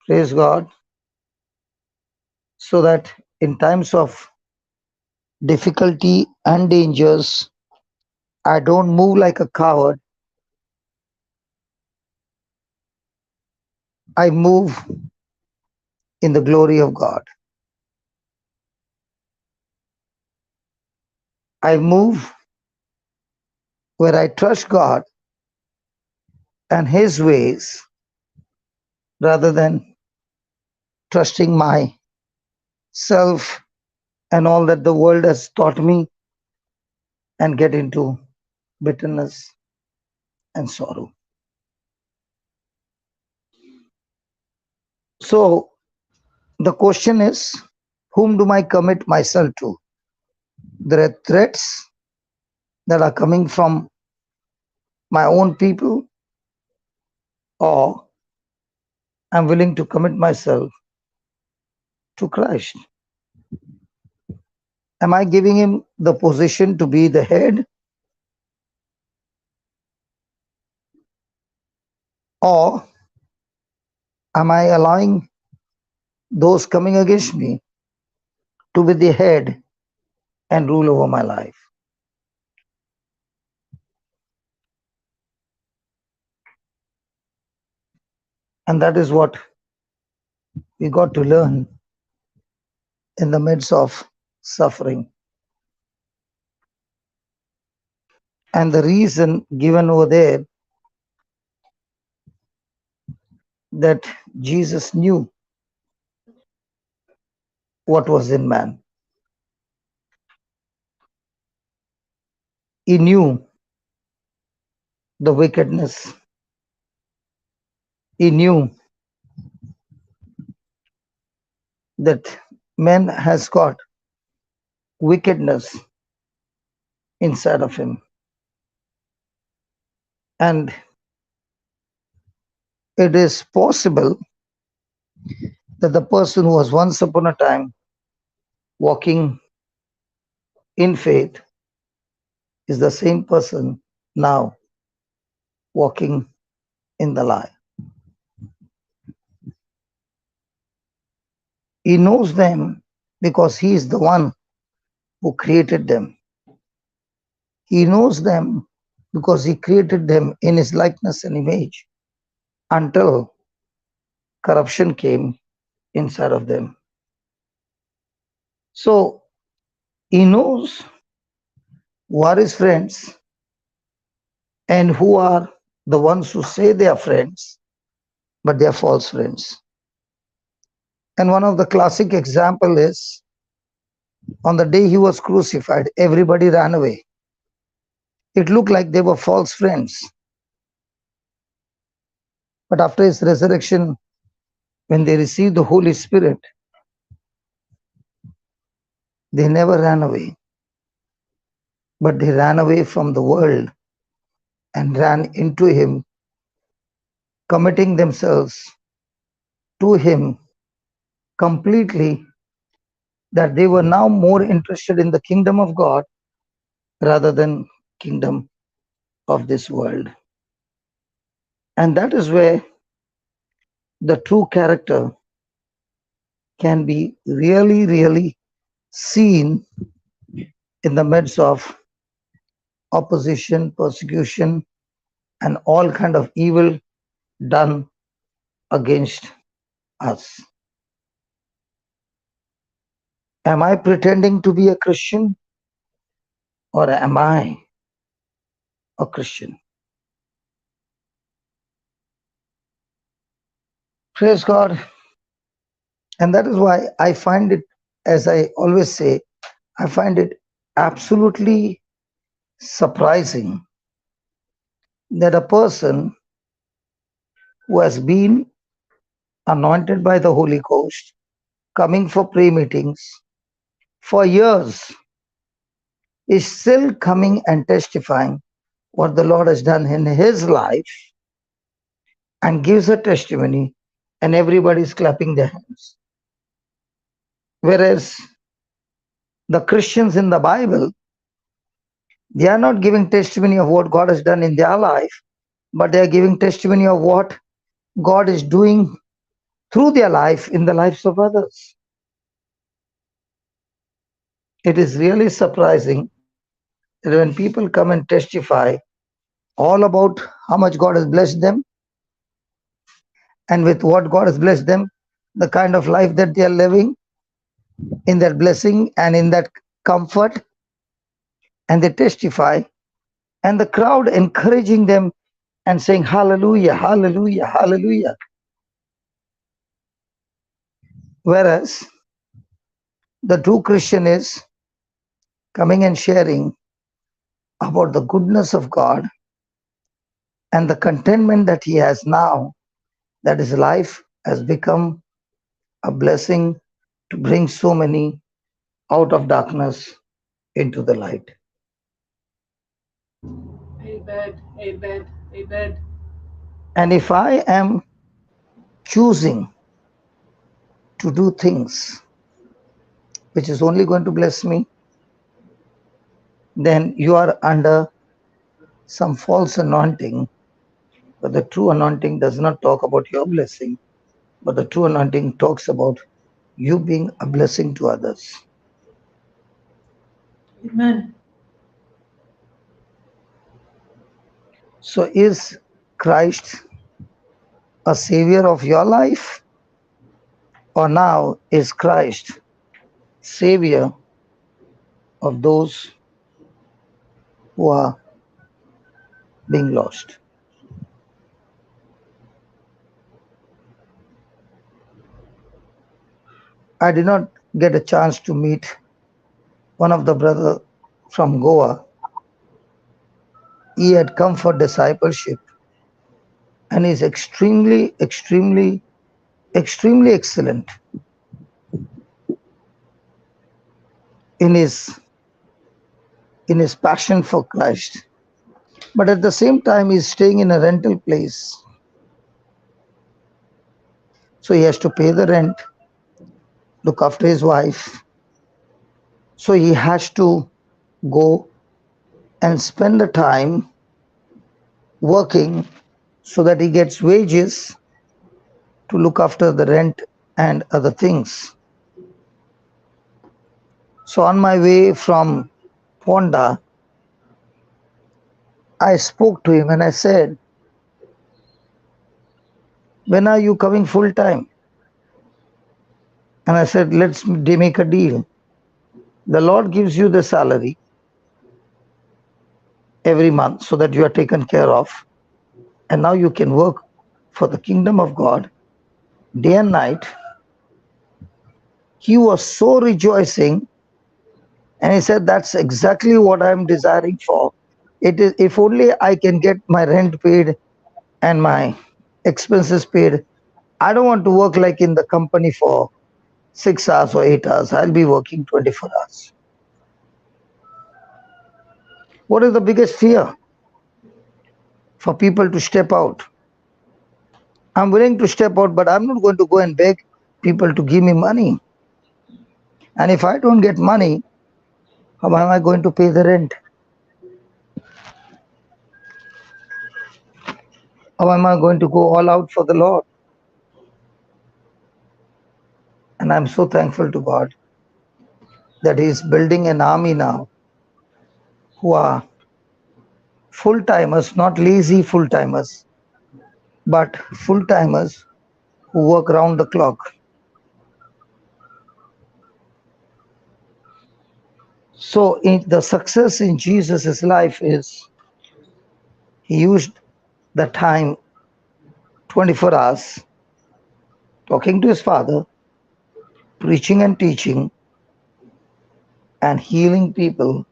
Praise God, so that in times of difficulty and dangers, I don't move like a coward. I move in the glory of God. I move where I trust God and His ways rather than trusting myself and all that the world has taught me and get into bitterness and sorrow. So the question is, whom do I commit myself to? There are threats that are coming from my own people, or I'm willing to commit myself to Christ. Am I giving Him the position to be the head, or am I allowing those coming against me to be the head and rule over my life? And that is what we got to learn in the midst of suffering. And the reason given over there, that Jesus knew what was in man. He knew the wickedness. He knew that man has got wickedness inside of him. And it is possible that the person who was once upon a time walking in faith is the same person now walking in the lie. He knows them because he is the one who created them. He knows them because he created them in his likeness and image until corruption came inside of them. So he knows who are his friends and who are the ones who say they are friends, but they are false friends. And one of the classic example is on the day he was crucified, everybody ran away. It looked like they were false friends. But after his resurrection, when they received the Holy Spirit, they never ran away, but they ran away from the world and ran into him, committing themselves to him completely, that they were now more interested in the kingdom of God rather than kingdom of this world. And that is where the true character can be really seen in the midst of opposition, persecution, and all kind of evil done against us. Am I pretending to be a Christian, or am I a Christian? Praise God. And that is why I find it, as I always say, I find it absolutely surprising that a person who has been anointed by the Holy Ghost, coming for prayer meetings for years, is still coming and testifying what the Lord has done in his life and gives a testimony, and everybody is clapping their hands. Whereas the Christians in the Bible, they are not giving testimony of what God has done in their life, but they are giving testimony of what God is doing through their life in the lives of others. It is really surprising that when people come and testify all about how much God has blessed them and with what God has blessed them, the kind of life that they are living in that blessing and in that comfort, and they testify, and the crowd encouraging them and saying, hallelujah, hallelujah, hallelujah. Whereas the true Christian is coming and sharing about the goodness of God and the contentment that he has now, that his life has become a blessing to bring so many out of darkness into the light. Amen. Amen. Amen. And if I am choosing to do things which is only going to bless me, then you are under some false anointing. But the true anointing does not talk about your blessing, but the true anointing talks about you being a blessing to others. Amen. So is Christ a savior of your life, or now is Christ savior of those who are being lost? I did not get a chance to meet one of the brothers from Goa. He had come for discipleship and is extremely excellent. in his passion for Christ. But at the same time, he's staying in a rental place. So he has to pay the rent, look after his wife. So he has to go and spend the time working so that he gets wages to look after the rent and other things. So on my way from Ponda, I spoke to him and I said, when are you coming full time? And I said, let's make a deal. The Lord gives you the salary every month so that you are taken care of. And now you can work for the kingdom of God day and night. He was so rejoicing. And he said, that's exactly what I'm desiring for. It is, if only I can get my rent paid and my expenses paid. I don't want to work like in the company for 6 hours or 8 hours. I'll be working 24 hours. What is the biggest fear? For people to step out. I'm willing to step out, but I'm not going to go and beg people to give me money. And if I don't get money, how am I going to pay the rent? How am I going to go all out for the Lord? And I'm so thankful to God that He's building an army now who are full-timers, not lazy full-timers, but full-timers who work round the clock. So the success in Jesus' life is He used the time 24 hours talking to His Father, preaching and teaching, and healing people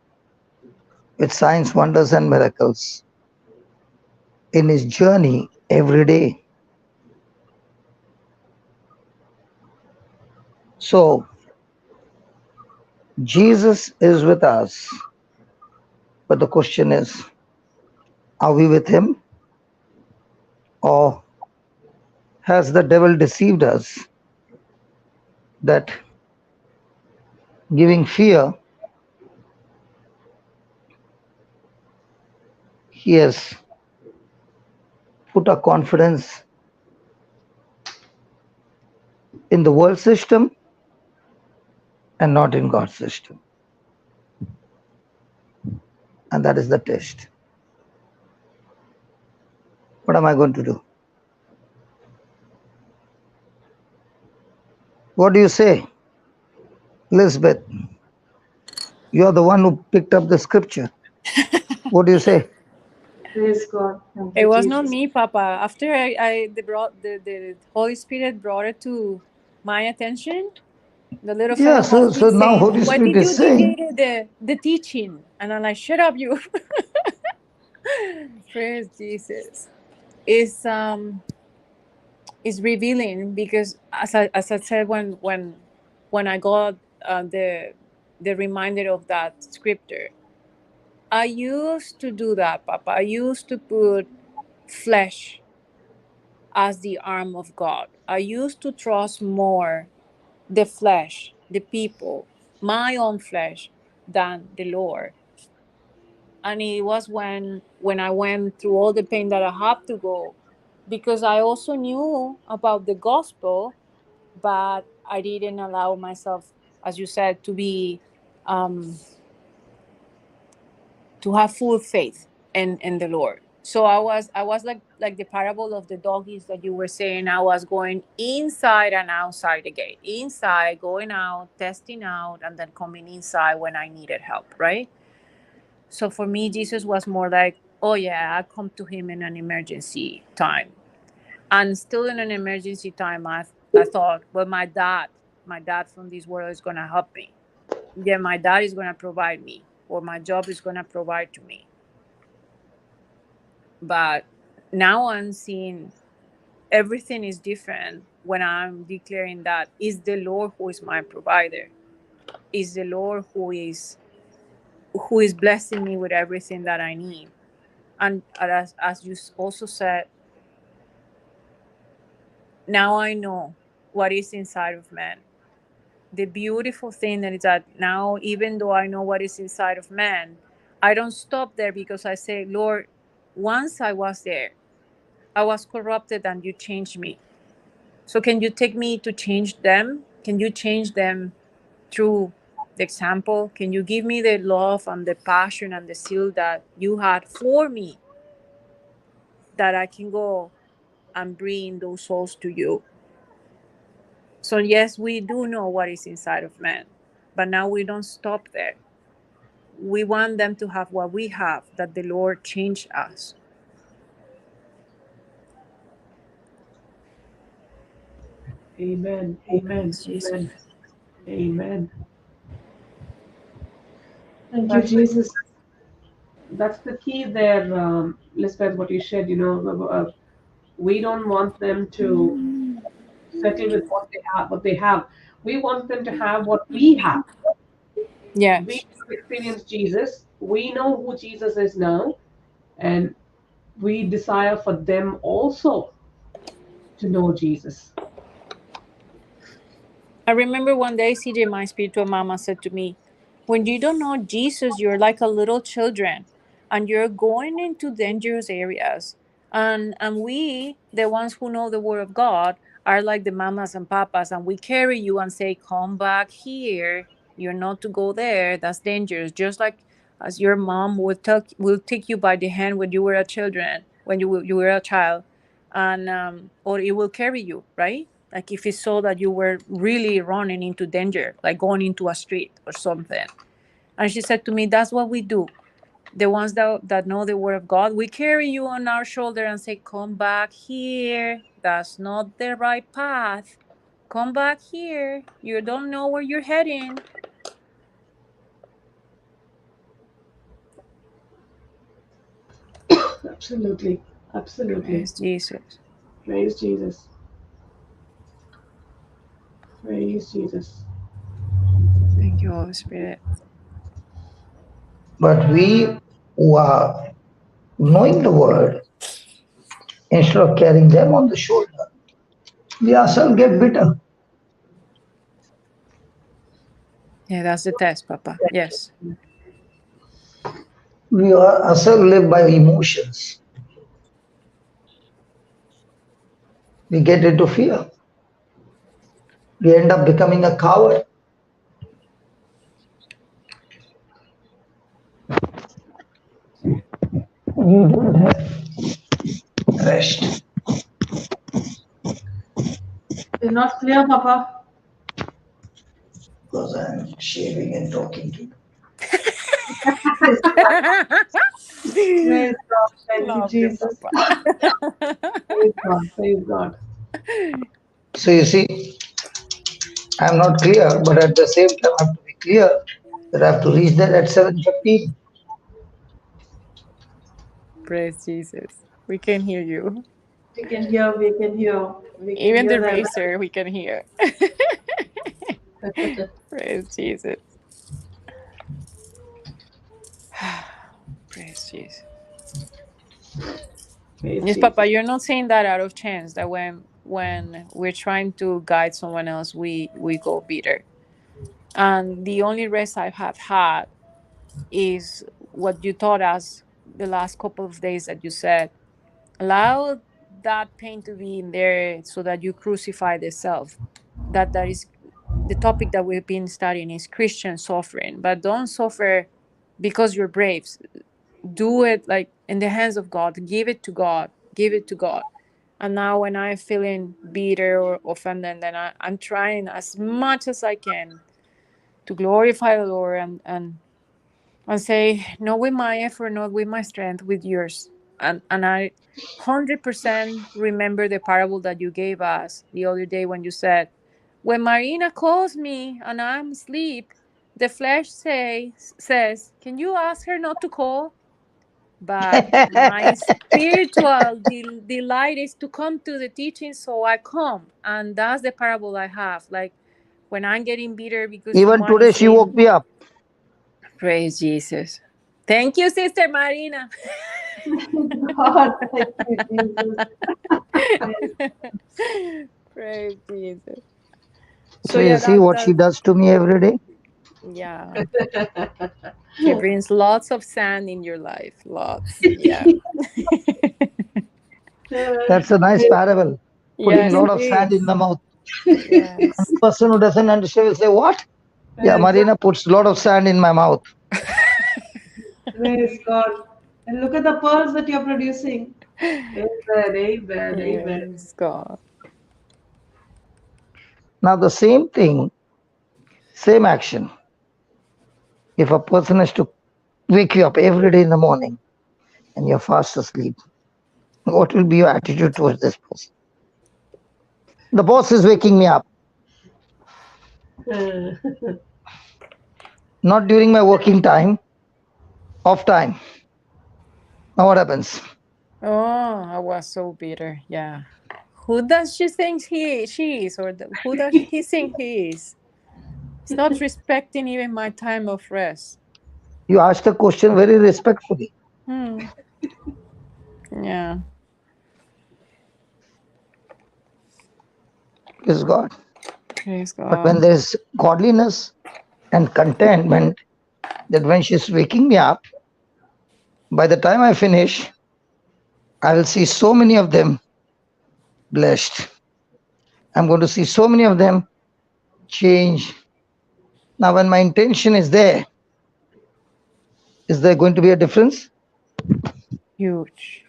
with signs, wonders, and miracles in His journey every day. So Jesus is with us, but the question is, are we with Him, or has the devil deceived us that giving fear, he has put our confidence in the world system and not in God's system. And that is the test. What am I going to do? What do you say, Elizabeth? You are the one who picked up the scripture. What do you say? Praise God. Thank It you, was not Jesus. me, Papa. After the Holy Spirit brought it to my attention, the little Yeah, fellow has so been now saying, Holy "Why Spirit did is you saying, deviate the teaching?" And I'm like, "Shut up, you!" Praise Jesus. Is revealing, because as I said, when I got the reminder of that scripture, I used to do that, Papa. I used to put flesh as the arm of God. I used to trust more the flesh, the people, my own flesh, than the Lord. And it was when I went through all the pain that I had to go, because I also knew about the gospel, but I didn't allow myself, as you said, to be to have full faith in the Lord. So I was like the parable of the doggies that you were saying. I was going inside and outside the gate, inside, going out, testing out, and then coming inside when I needed help, right? So for me, Jesus was more like, oh yeah, I come to him in an emergency time. And still in an emergency time, I thought, well, my dad from this world is gonna help me. Yeah, my dad is gonna provide me, or my job is gonna provide to me. But now I'm seeing everything is different when I'm declaring that is the Lord who is my provider. is the Lord who is blessing me with everything that I need. And as you also said, now I know what is inside of man. The beautiful thing that is that now, even though I know what is inside of man, I don't stop there, because I say, Lord, once I was there, I was corrupted and you changed me. So can you take me to change them? Can you change them through the example? Can you give me the love and the passion and the zeal that you had for me, that I can go and bring those souls to you? So yes, we do know what is inside of man, but now we don't stop there. We want them to have what we have, that the Lord changed us. Amen. Amen. Jesus. Amen. Amen. Thank you, That's the, Jesus. that's the key there, Lisbeth, what you said, we don't want them to settle with what they have. We want them to have what we have. We Yes. have experienced Jesus. We know who Jesus is now, and we desire for them also to know Jesus. I remember one day, CJ, my spiritual mama, said to me, when you don't know Jesus, you're like a little children and you're going into dangerous areas. And we, the ones who know the word of God, are like the mamas and papas, and we carry you and say, come back here. You're not to go there. That's dangerous. Just like as your mom will take you by the hand when you were a children, you were a child, and or it will carry you, right? Like if it saw that you were really running into danger, like going into a street or something. And she said to me, that's what we do. The ones that know the word of God, we carry you on our shoulder and say, come back here. That's not the right path. Come back here. You don't know where you're heading. Absolutely. Absolutely. Praise Jesus. Praise Jesus. Praise Jesus. Thank you, Holy Spirit. But we who are knowing the word, instead of carrying them on the shoulder, we ourselves get bitter. Yeah, that's the test, Papa. Yes. We ourselves live by emotions. We get into fear. We end up becoming a coward. We don't have rest. You're not clear, Papa. Because I'm shaving and talking to you. Praise Praise God. Thank you, Love you, Jesus. Papa. Praise God. Praise God. So you see, I'm not clear, but at the same time, I have to be clear that I have to reach there at 7:15. Praise Jesus. We can hear you. We can hear, we can hear, we can Even hear the that. racer, we can hear. Praise Jesus. Praise Jesus. Praise Yes, Papa, Jesus. you're not saying that out of chance that when we're trying to guide someone else, we go bitter. And the only rest I have had is what you taught us the last couple of days, that you said, allow that pain to be in there so that you crucify the self. That is the topic that we've been studying, is Christian suffering. But don't suffer because you're brave. Do it like in the hands of God. Give it to God. Give it to God. And now when I'm feeling bitter or offended, then I'm trying as much as I can to glorify the Lord, and say, not with my effort, not with my strength, with yours. And I 100% remember the parable that you gave us the other day, when you said, when Marina calls me and I'm asleep, the flesh says, can you ask her not to call? But my spiritual delight is to come to the teaching, so I come. And that's the parable I have. Like, when I'm getting bitter because Even someone today, is she woke saying, me up. praise Jesus. Thank you, Sister Marina. God, thank you, Jesus. Praise Jesus. So you see what she does to me every day? Yeah. She brings lots of sand in your life. Lots. Yeah. That's a nice parable. Putting Yes, a lot it of sand in is. the mouth. Yes. The person who doesn't understand will say, what? Yeah, Marina puts a lot of sand in my mouth. Praise God. And look at the pearls that you're producing. Amen, amen, amen. Praise God. Now the same thing, same action. If a person has to wake you up every day in the morning and you're fast asleep, what will be your attitude towards this person? The boss is waking me up, not during my working time, off time. Now what happens? Oh, I was so bitter. Yeah. Who does she think she is, or who does he think he is? He's not respecting even my time of rest. You ask the question very respectfully. Yeah. Praise God. Praise God. But when there's godliness and contentment, that when she's waking me up, by the time I finish, I will see so many of them blessed. I'm going to see so many of them change. Now, when my intention is there going to be a difference? Huge.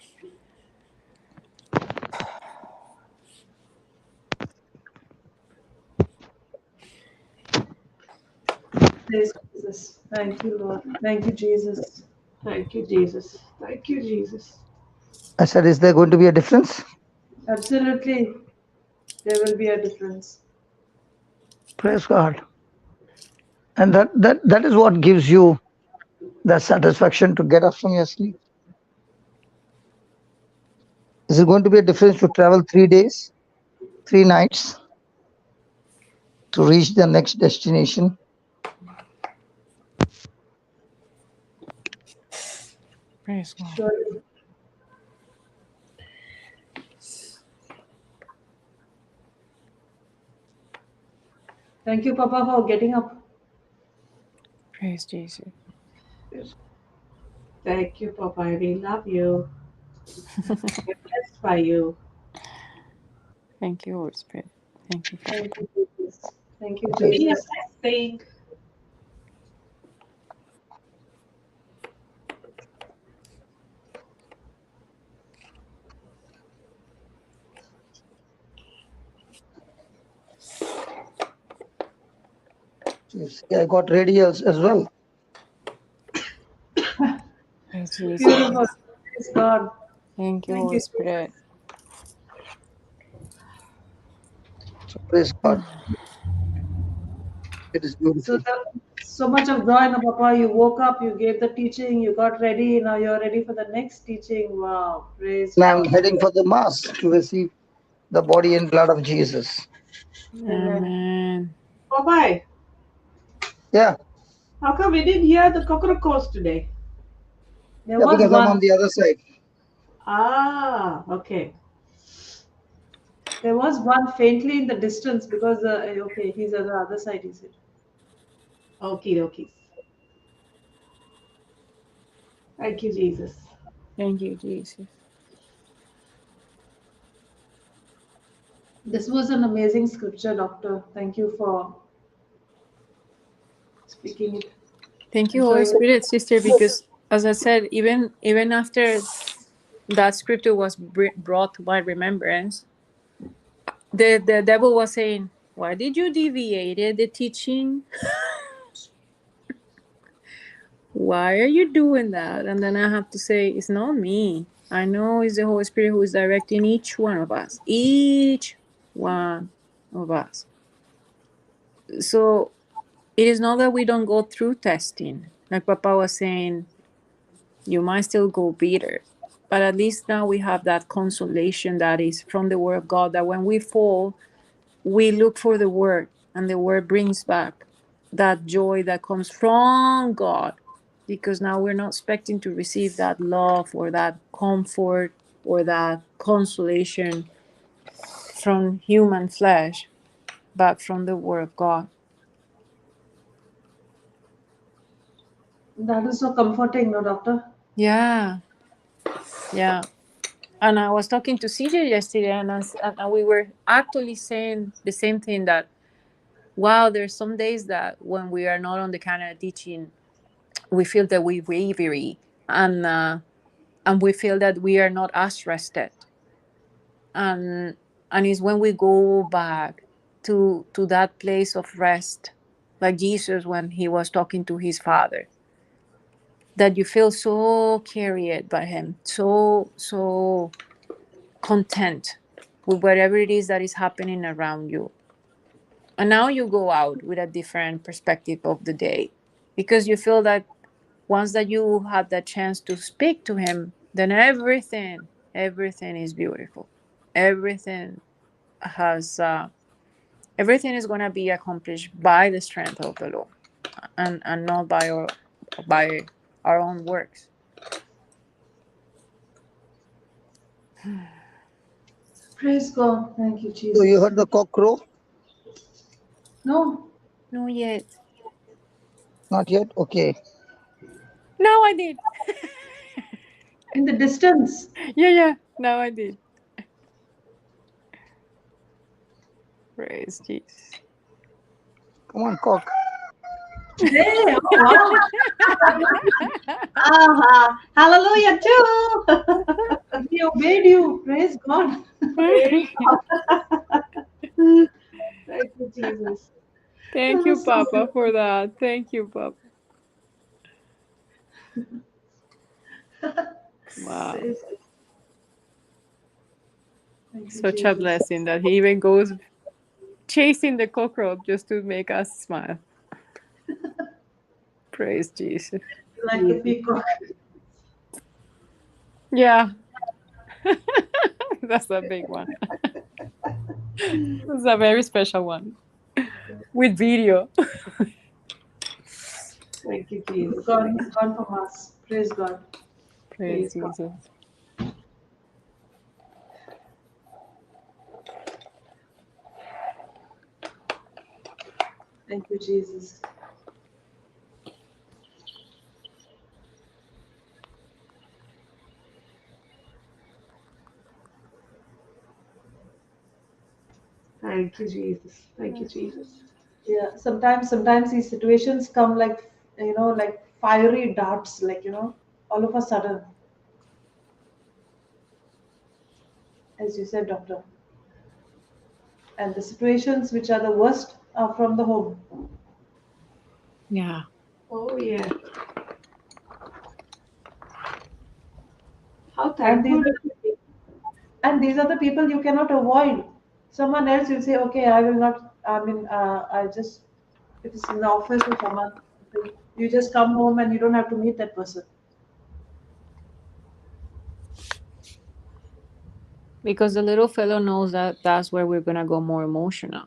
Praise Jesus. Thank you, Lord. Thank you, Jesus. Thank you, Jesus. Thank you, Jesus. I said, is there going to be a difference? Absolutely. There will be a difference. Praise God. And that is what gives you the satisfaction to get up from your sleep. Is it going to be a difference to travel 3 days, 3 nights to reach the next destination? Praise God. Surely. Thank you, Papa, for getting up. Praise Jesus. Thank you, Papa. We love you. We're blessed by you. Thank you, Holy Spirit. Thank you, Father. Thank you, Jesus. Thank you, Be a Jesus. blessing. I got ready as well. Praise Jesus. Beautiful. Praise God. Thank you, Thank Holy you, Spirit. Praise God. It is beautiful. So much of joy, no, Papa. You woke up, you gave the teaching, you got ready. Now you're ready for the next teaching. Wow. Praise And I'm God. heading for the Mass to receive the body and blood of Jesus. Amen. Papa, Yeah, how come we didn't hear the cockroach today? There was because I'm on one. the other side. Ah, okay. There was one faintly in the distance because okay, he's on the other side. He said. Okie dokie. Thank you, Jesus. Thank you, Jesus. This was an amazing scripture, Doctor. Thank you for speaking it. Thank you, I'm Holy showing it. Spirit, sister, because as I said, even after that scripture was brought to my remembrance, the devil was saying, why did you deviate the teaching? Why are you doing that? And then I have to say, it's not me. I know it's the Holy Spirit who is directing each one of us. Each one of us. So it is not that we don't go through testing. Like Papa was saying, you might still go bitter. But at least now we have that consolation that is from the Word of God, that when we fall, we look for the Word And the word brings back that joy that comes from God, because now we're not expecting to receive that love or that comfort or that consolation from human flesh, but from the word of God. That is so comforting, no, doctor? Yeah. And I was talking to CJ yesterday, and we were actually saying the same thing, that wow, there's some days that when we are not on the Canada teaching, we feel that we weary, and we feel that we are not as rested, and it's when we go back to that place of rest, like Jesus when he was talking to his Father, that you feel so carried by him, so content with whatever it is that is happening around you. And now you go out with a different perspective of the day, because you feel that once that you had that chance to speak to him, then everything is beautiful. Everything has everything is going to be accomplished by the strength of the Lord, and not by our own works. Praise God. Thank you, Jesus. So you heard the cock crow? No, No yet. Not yet? Okay. Now I did. in the distance. Yeah. Now I did. Praise Jesus. Come on, cock. Hey, oh, wow. Hallelujah, too. He obeyed you. Praise God. Thank Thank you, Jesus. you, Papa, for that. Thank you, Papa. Wow. Thank you, Such a Jesus. blessing that he even goes chasing the cockroach just to make us smile. Praise Jesus. Like the peacock. Yeah. That's a big one. That's a very special one. With video. Thank you, Jesus. God, he's gone from us. Praise God. Praise God. Jesus. Thank you, Jesus. Thank you, Jesus. Thank you, Jesus. Yeah. Sometimes these situations come like, like fiery darts, like, all of a sudden, as you said, doctor. And the situations which are the worst are from the home. Yeah. Oh, yeah. How And thankful. these are the people you cannot avoid. Someone else will say, okay, I will not, I just, if it's in the office or someone, you just come home and you don't have to meet that person. Because the little fellow knows that that's where we're going to go more emotional.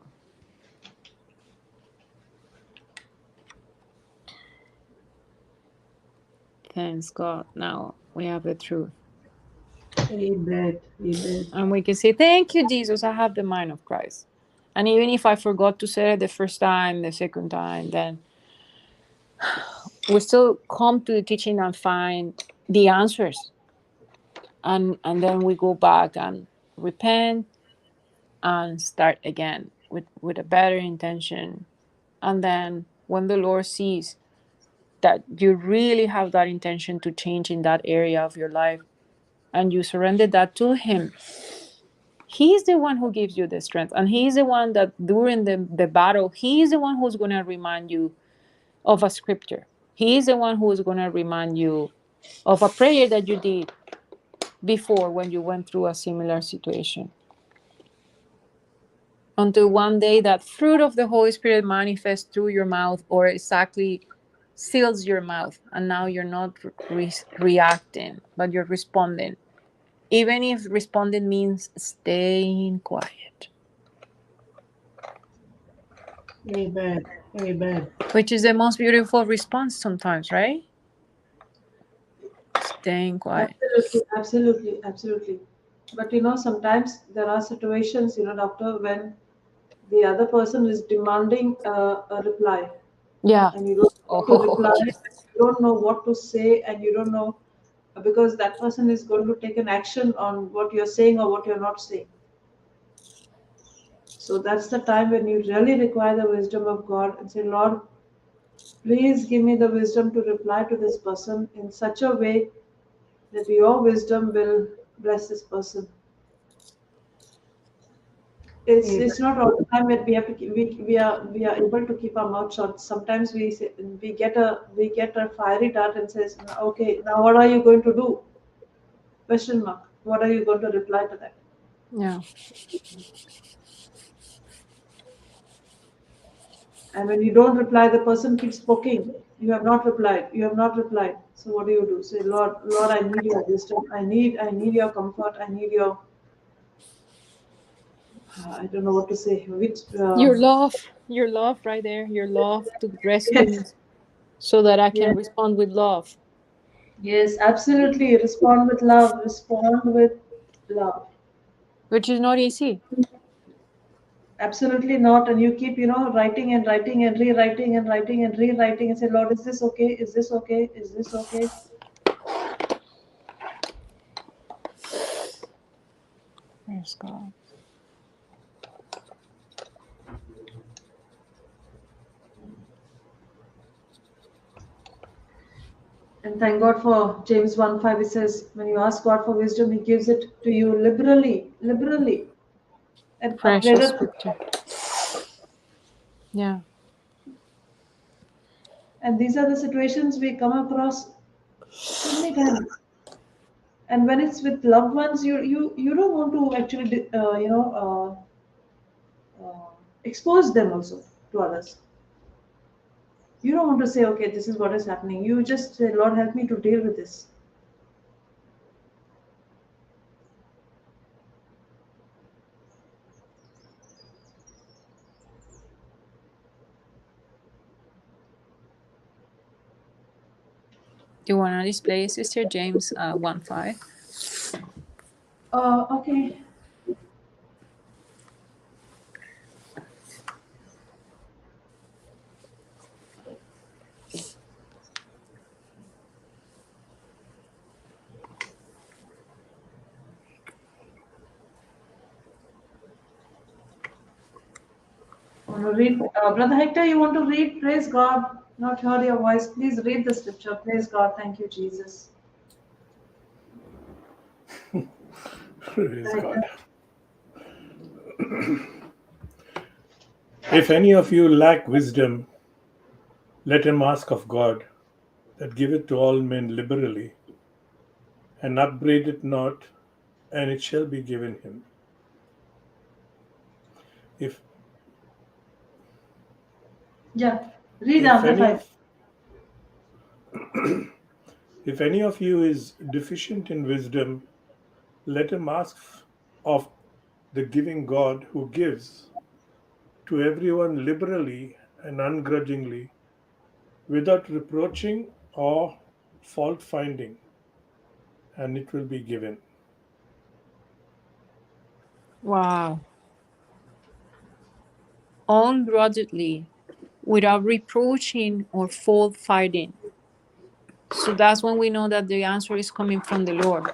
Thanks God. Now we have the truth. Amen. Amen. And we can say, thank you, Jesus. I have the mind of Christ. And even if I forgot to say it the first time, the second time, then we still come to the teaching and find the answers. And then we go back and repent and start again with a better intention. And then when the Lord sees that you really have that intention to change in that area of your life and you surrender that to Him, He's the one who gives you the strength. And He's the one that during the battle, He's the one who's going to remind you of a scripture. He's the one who's going to remind you of a prayer that you did before when you went through a similar situation. Until one day that fruit of the Holy Spirit manifests through your mouth, or exactly seals your mouth, and now you're not reacting, but you're responding. Even if responding means staying quiet. Amen. Amen. Which is the most beautiful response sometimes, right? Staying quiet. Absolutely, absolutely, absolutely. But sometimes there are situations, doctor, when the other person is demanding a reply, Yeah. and you don't know what to Oh, reply, yes. you don't know what to say, and you don't know because that person is going to take an action on what you're saying or what you're not saying. So that's the time when you really require the wisdom of God and say, Lord, please give me the wisdom to reply to this person in such a way that your wisdom will bless this person. It's Amen. it's not all the time that we have to we are able to keep our mouth shut. Sometimes we get a fiery dart and says, okay, now what are you going to do? Question mark. What are you going to reply to that? Yeah. And when you don't reply, the person keeps poking. You have not replied. You have not replied. So what do you do? Say, Lord, Lord, I need your wisdom. I need your comfort. I need your. I don't know what to say. Which. Your love right there, your love to rescue me Yes. so that I can Yes. respond with love. Yes. Absolutely. Respond with love. Respond with love. Which is not easy. Absolutely not. And you keep, writing and writing and rewriting and writing and rewriting and say, Lord, is this okay? Is this okay? Is this okay? Praise God. And thank God for James 1:5. It says, when you ask God for wisdom, He gives it to you liberally, liberally, and Precious upbraided. scripture. Yeah. And these are the situations we come across so many times. And when it's with loved ones, you don't want to actually, expose them also to others. You don't want to say, okay, this is what is happening. You just say, Lord, help me to deal with this. Do you want to display Sister James 1:5? Okay. Want to read, Brother Hector? You want to read? Praise God. Not heard your voice. Please read the scripture. Praise God. Thank you, Jesus. Praise Hector. God. If any of you lack wisdom, let him ask of God, that giveth to all men liberally, and upbraid it not, and it shall be given him. If Yeah. Read if any Amplified. of if any of you is deficient in wisdom, let him ask of the giving God, who gives to everyone liberally and ungrudgingly, without reproaching or fault finding, and it will be given. Wow. Ungrudgingly, without reproaching or fault finding. So that's when we know that the answer is coming from the Lord.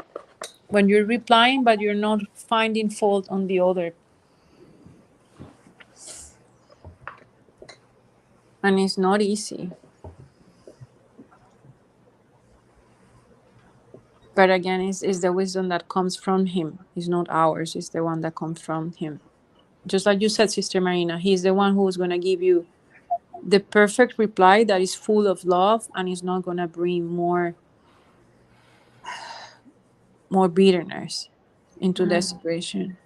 When you're replying, but you're not finding fault on the other. And it's not easy. But again, it's the wisdom that comes from Him. It's not ours. It's the one that comes from Him. Just like you said, Sister Marina, He's the one who's going to give you the perfect reply that is full of love and is not going to bring more bitterness into the situation.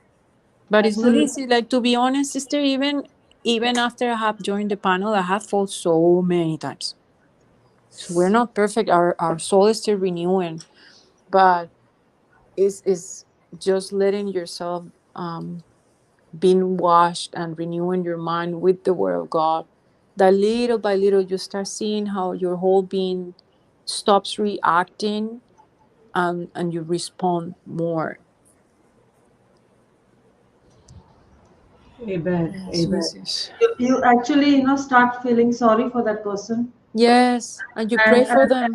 But it's not Absolutely. easy. Like, to be honest, sister, even after I have joined the panel, I have fought so many times. So we're not perfect. Our soul is still renewing, but it's just letting yourself being washed and renewing your mind with the Word of God, that little by little you start seeing how your whole being stops reacting, and you respond more. Amen. Yes, Amen. Jesus. You actually, start feeling sorry for that person. Yes, and you pray And, for and, them.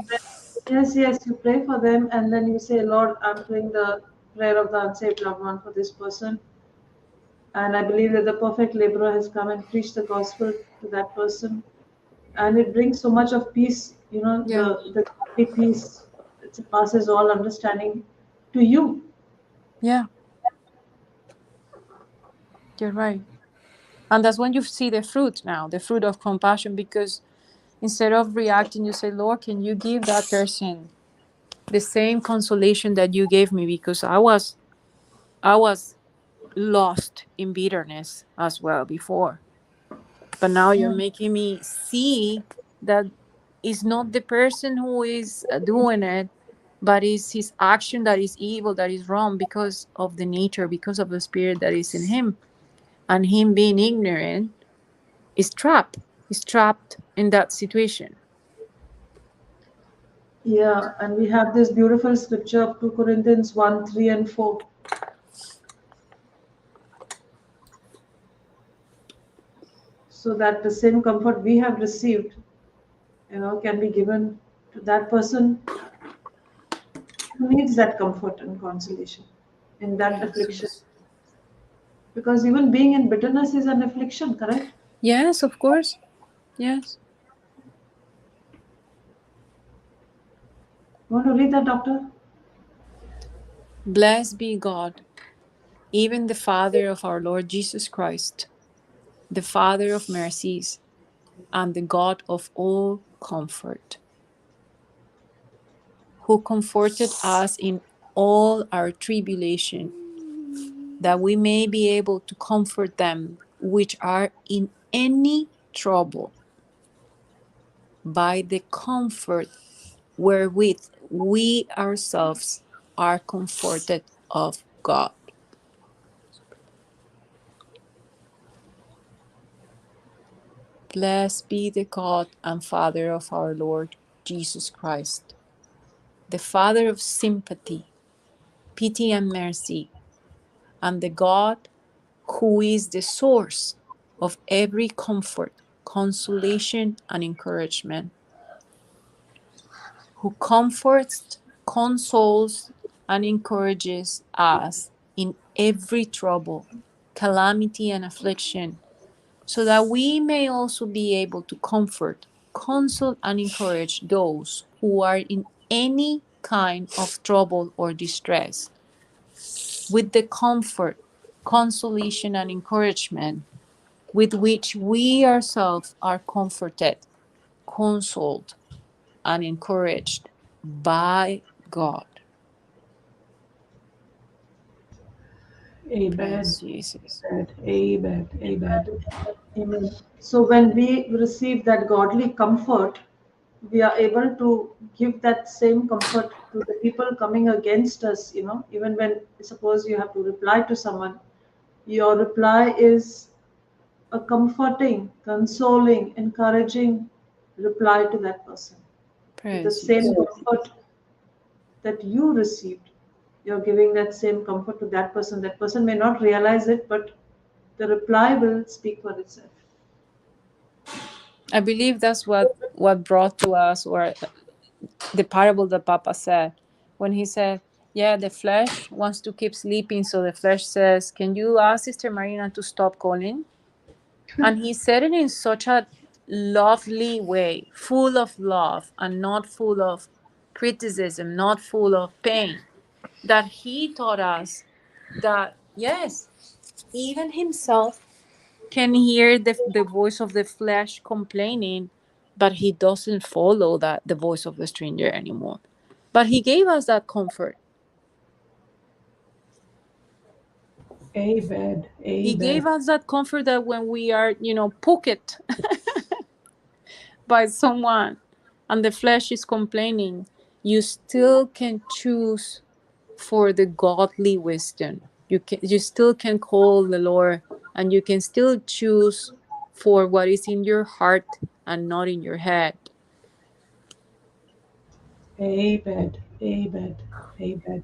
and yes, you pray for them, and then you say, Lord, I'm praying the prayer of the unsaved loved one for this person. And I believe that the perfect laborer has come and preached the gospel to that person. And it brings so much of peace, Yeah, the godly peace that surpasses all understanding to you. yeah, you're right. And that's when you see the fruit now, the fruit of compassion, because instead of reacting, you say, Lord, can you give that person the same consolation that you gave me? Because I was lost in bitterness as well before. But now you're making me see that it's not the person who is doing it, but it's his action that is evil, that is wrong because of the nature, because of the spirit that is in him. And him being ignorant is trapped. He's trapped in that situation. Yeah, and we have this beautiful scripture of 2 Corinthians 1, 3, and 4. So that the same comfort we have received, can be given to that person who needs that comfort and consolation in that Yes, affliction. yes. Because even being in bitterness is an affliction, correct? Yes, of course. Yes. You want to read that, doctor? Blessed be God, even the Father of our Lord Jesus Christ, the Father of mercies, and the God of all comfort, who comforted us in all our tribulation, that we may be able to comfort them which are in any trouble by the comfort wherewith we ourselves are comforted of God. Blessed be the God and Father of our Lord Jesus Christ, the Father of sympathy, pity, and mercy, and the God who is the source of every comfort, consolation, and encouragement, who comforts, consoles, and encourages us in every trouble, calamity, and affliction, so that we may also be able to comfort, console, and encourage those who are in any kind of trouble or distress, with the comfort, consolation, and encouragement with which we ourselves are comforted, consoled, and encouraged by God. Amen. Praise Jesus. Amen. Amen. Amen. Amen. So when we receive that godly comfort, we are able to give that same comfort to the people coming against us, even when suppose you have to reply to someone, your reply is a comforting, consoling, encouraging reply to that person. With the Praise same Jesus. comfort that you received, you're giving that same comfort to that person. That person may not realize it, but the reply will speak for itself. I believe that's what brought to us, or the parable that Papa said, when he said, yeah, the flesh wants to keep sleeping, so the flesh says, can you ask Sister Marina to stop calling? And he said it in such a lovely way, full of love and not full of criticism, not full of pain, that he taught us that, yes, even himself can hear the voice of the flesh complaining, but he doesn't follow the voice of the stranger anymore. But he gave us that comfort. Amen. He Amen. gave us that comfort that when we are, poked by someone and the flesh is complaining, you still can choose for the godly wisdom. You still can call the Lord and you can still choose for what is in your heart and not in your head. Amen. Amen. Amen.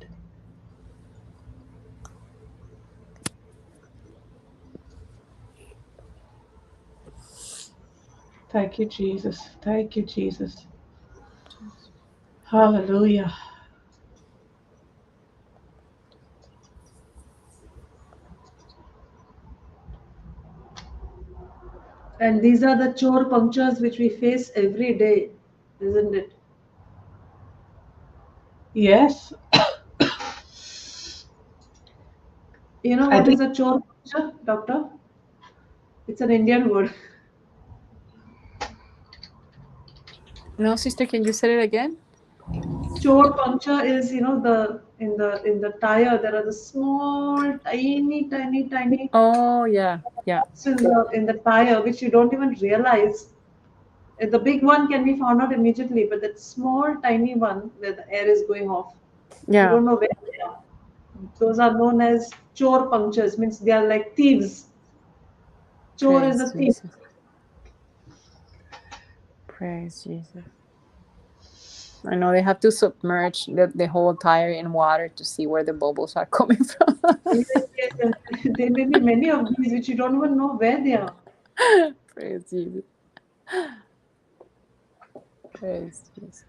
Thank you, Jesus. Thank you, Jesus. Hallelujah. And these are the chore punctures which we face every day, isn't it? Yes. You know I what is think a chore puncture, doctor? It's an Indian word. No, sister, can you say it again? Chore puncture is, you know, the tire there are the small, tiny Oh, yeah. holes in the tire which you don't even realize. The big one can be found out immediately, but that small, tiny one where the air is going off, you Yeah. don't know where they are. Those are known as chore punctures, means they are like thieves. Chore is Praise a thief. Jesus. Praise Jesus. I know they have to submerge the whole tire in water to see where the bubbles are coming from. Yes, yes. There may be many of these which you don't even know where they are. Praise Jesus. Praise Jesus.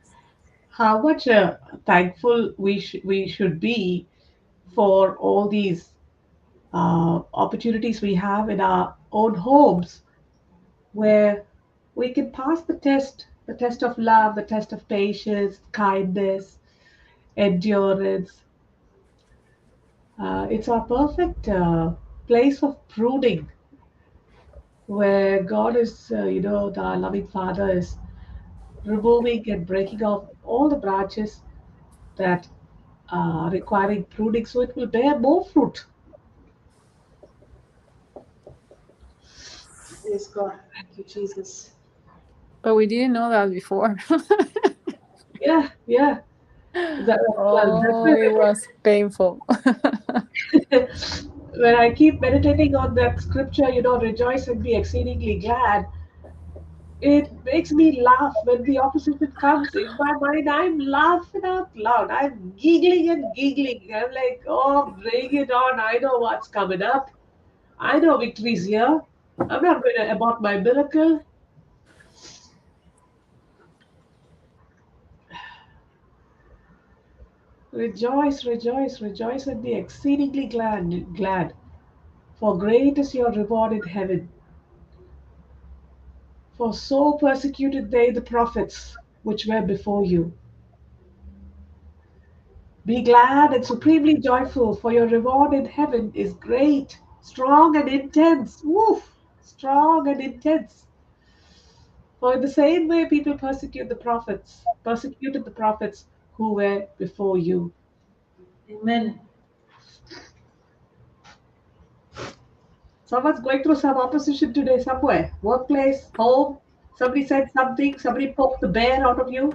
how much thankful we should be for all these opportunities we have in our own homes, where we can pass the test of love, the test of patience, kindness, endurance. It's our perfect place of pruning, where God is, the loving Father is removing and breaking off all the branches that are requiring pruning so it will bear more fruit. Praise God. Thank you, Jesus. But we didn't know that before. Yeah, yeah. Well, that's Oh, why it was painful. when I keep meditating on that scripture, rejoice and be exceedingly glad, it makes me laugh when the opposition comes in my mind. I'm laughing out loud. I'm giggling and giggling. I'm like, oh, bring it on. I know what's coming up. I know victory's here. I'm not going to abort my miracle. Rejoice, rejoice, rejoice, and be exceedingly glad. For great is your reward in heaven. For so persecuted they the prophets which were before you. Be glad and supremely joyful, for your reward in heaven is great, strong and intense. Woof! Strong and intense. For in the same way people persecuted the prophets who were before you. Amen. Someone's going through some opposition today somewhere. Workplace, home. Somebody said something, somebody poked the bear out of you.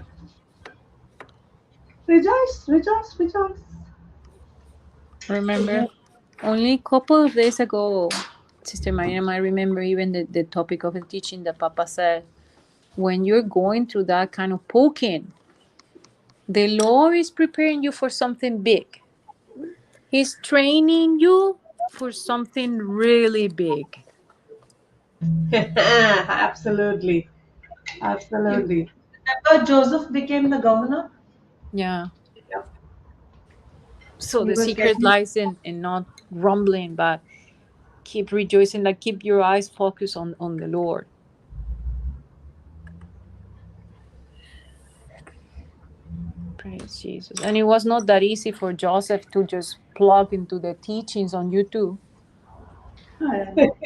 Rejoice, rejoice, rejoice. Remember, only a couple of days ago, Sister Mariam, I remember even the topic of the teaching that Papa said, when you're going through that kind of poking, the Lord is preparing you for something big. He's training you for something really big. Absolutely. You Absolutely. remember Joseph became the governor? Yeah. Yep. So He the was secret getting, lies in not grumbling, but keep rejoicing, like keep your eyes focused on the Lord. Praise Jesus. And it was not that easy for Joseph to just plug into the teachings on YouTube. I know.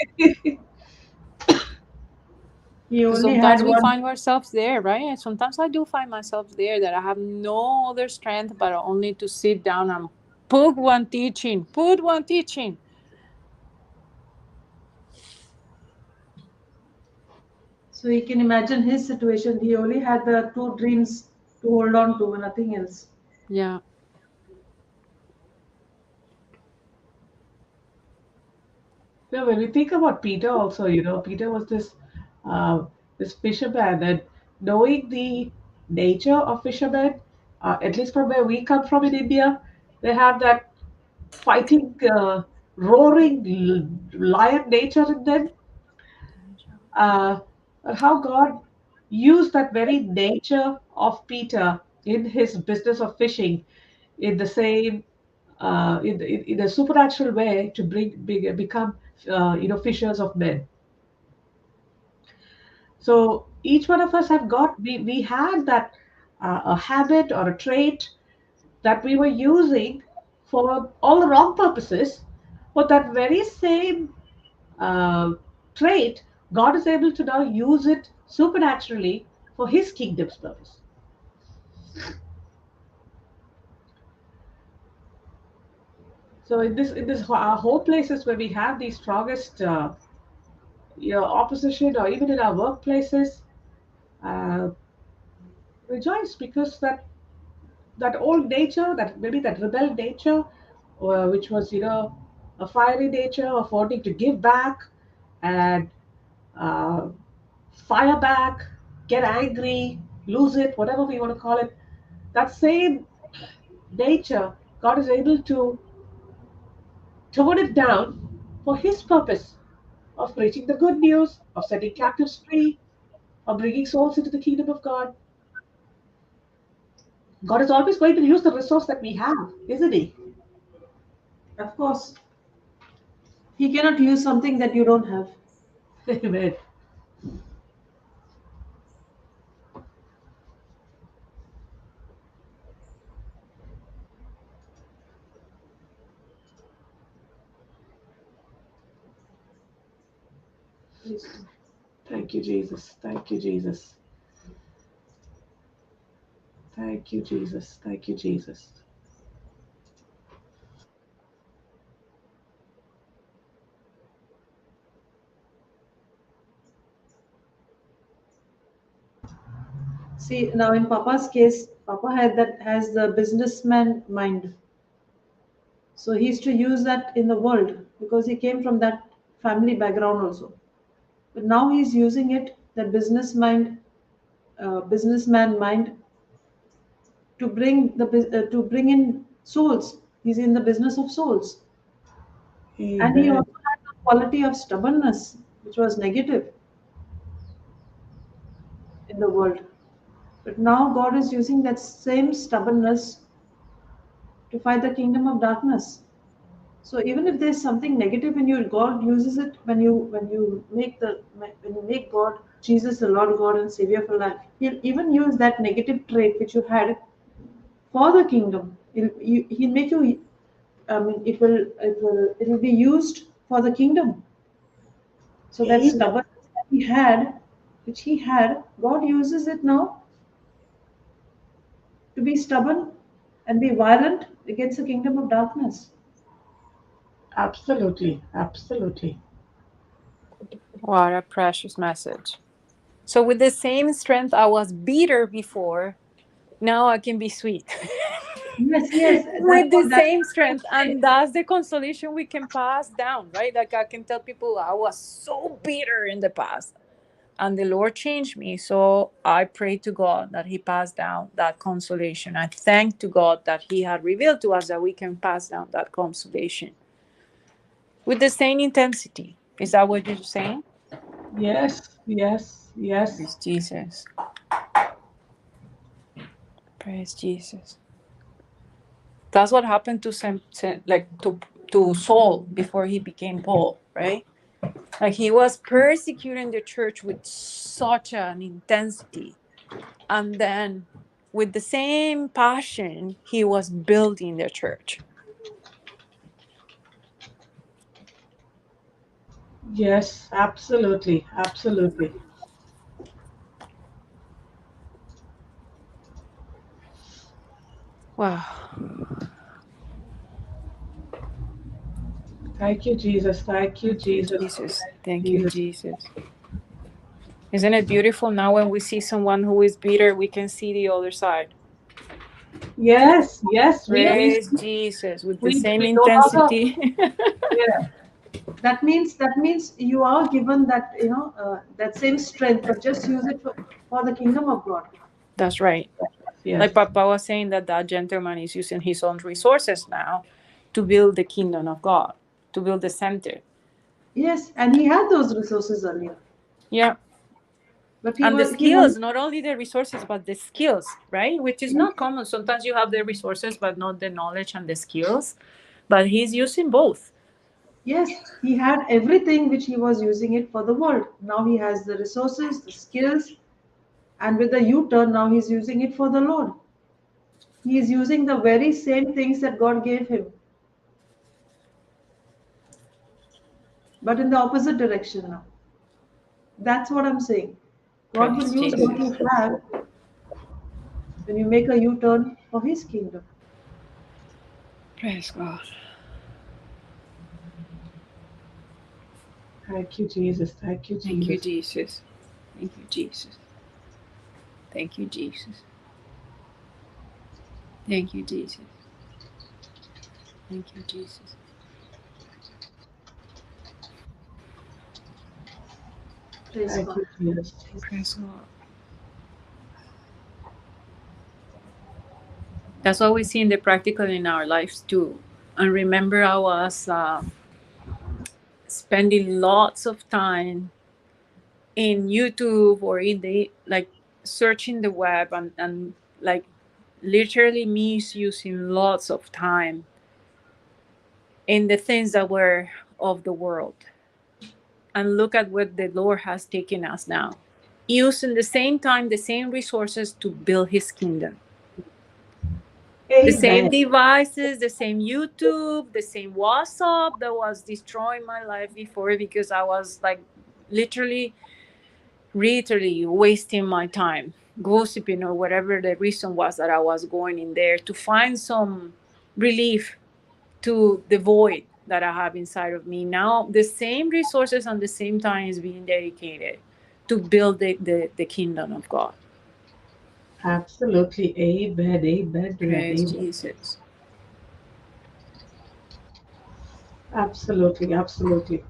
He Because only sometimes had we one. find ourselves there, right? And sometimes I do find myself there that I have no other strength but only to sit down and put one teaching. So you can imagine his situation. He only had the two dreams to hold on to, nothing else. Yeah. When we think about Peter also, Peter was this fisherman, and knowing the nature of fishermen, at least from where we come from in India, they have that fighting, roaring lion nature in them. Uh, and how God used that very nature of Peter in his business of fishing in the same in a supernatural way to become fishers of men. So each one of us have got we had that a habit or a trait that we were using for all the wrong purposes, but that very same uh, trait, God is able to now use it supernaturally for His kingdom's purpose. So in this whole places where we have the strongest opposition, or even in our workplaces, uh, rejoice, because that old nature, that maybe that rebel nature, which was a fiery nature of wanting to give back and uh, fire back, get angry, lose it, whatever we want to call it. That same nature, God is able to tone it down for His purpose of preaching the good news, of setting captives free, of bringing souls into the kingdom of God. God is always going to use the resource that we have, isn't He? Of course, He cannot use something that you don't have. Amen. Thank you, Jesus. Thank you, Jesus. Thank you, Jesus. Thank you, Jesus. See, now in Papa's case, Papa has the businessman mind. So he used to use that in the world because he came from that family background also. But now he's using it, that businessman mind, to to bring in souls. He's in the business of souls, and he Amen. also had the quality of stubbornness, which was negative in the world. But now God is using that same stubbornness to fight the kingdom of darkness. So even if there's something negative in you, God uses it when you make God Jesus the Lord God and Savior of your life. He'll even use that negative trait which you had for the kingdom. He'll make you. I mean, it will be used for the kingdom. So that Amen. stubbornness that which he had, God uses it now to be stubborn and be violent against the kingdom of darkness. Absolutely. Absolutely. What a precious message. So, with the same strength I was bitter before, now I can be sweet. Yes, yes, With the that's same what I strength. say. And that's the consolation we can pass down, right? Like I can tell people I was so bitter in the past, and the Lord changed me. So I pray to God that He passed down that consolation. I thank to God that He had revealed to us that we can pass down that consolation with the same intensity. Is that what you're saying? Yes. Yes. Praise Yes. Jesus. Praise Jesus. That's what happened to to Saul before he became Paul, right? Like he was persecuting the church with such an intensity, and then with the same passion, he was building the church. Yes. Absolutely. Absolutely. Wow. Thank you, Jesus. Thank you, Thank you, Jesus. Jesus. Thank Thank you, you, Jesus. Jesus. Isn't it beautiful now when we see someone who is bitter, we can see the other side? Yes. Yes. We Praise Jesus with the we same we no longer. intensity. Yeah. That means you are given that, that same strength, but just use it for the kingdom of God. That's right. Yes. Like Papa was saying that gentleman is using his own resources now to build the kingdom of God, to build the center. Yes, and he had those resources earlier, Yeah. but And the he was skills, not only the resources, but the skills, right? Which is not common. Sometimes you have the resources, but not the knowledge and the skills. But he's using both. Yes, he had everything which he was using it for the world. Now he has the resources, the skills, and with the U-turn, now he's using it for the Lord. He is using the very same things that God gave him, but in the opposite direction now. That's what I'm saying. God will Praise use what Jesus. you have when you make a U-turn for his kingdom. Praise God. Thank you, Jesus. Thank you, Jesus. Thank you, Jesus. Thank you, Jesus. Thank you, Jesus. Thank you, Jesus. Thank you, Jesus. Praise Thank God. you, Jesus. Praise God. That's what we see in the practical in our lives too. And remember, I was spending lots of time in YouTube or in the like searching the web and like literally misusing lots of time in the things that were of the world. And look at what the Lord has taken us now. Using the same time, the same resources to build his kingdom. The same Amen. devices, the same YouTube, the same WhatsApp that was destroying my life before because I was like literally wasting my time gossiping or whatever the reason was that I was going in there to find some relief to the void that I have inside of me. Now the same resources and the same time is being dedicated to build the kingdom of God. Absolutely. Amen. Amen to that. Praise Amen. Jesus. Absolutely. Absolutely.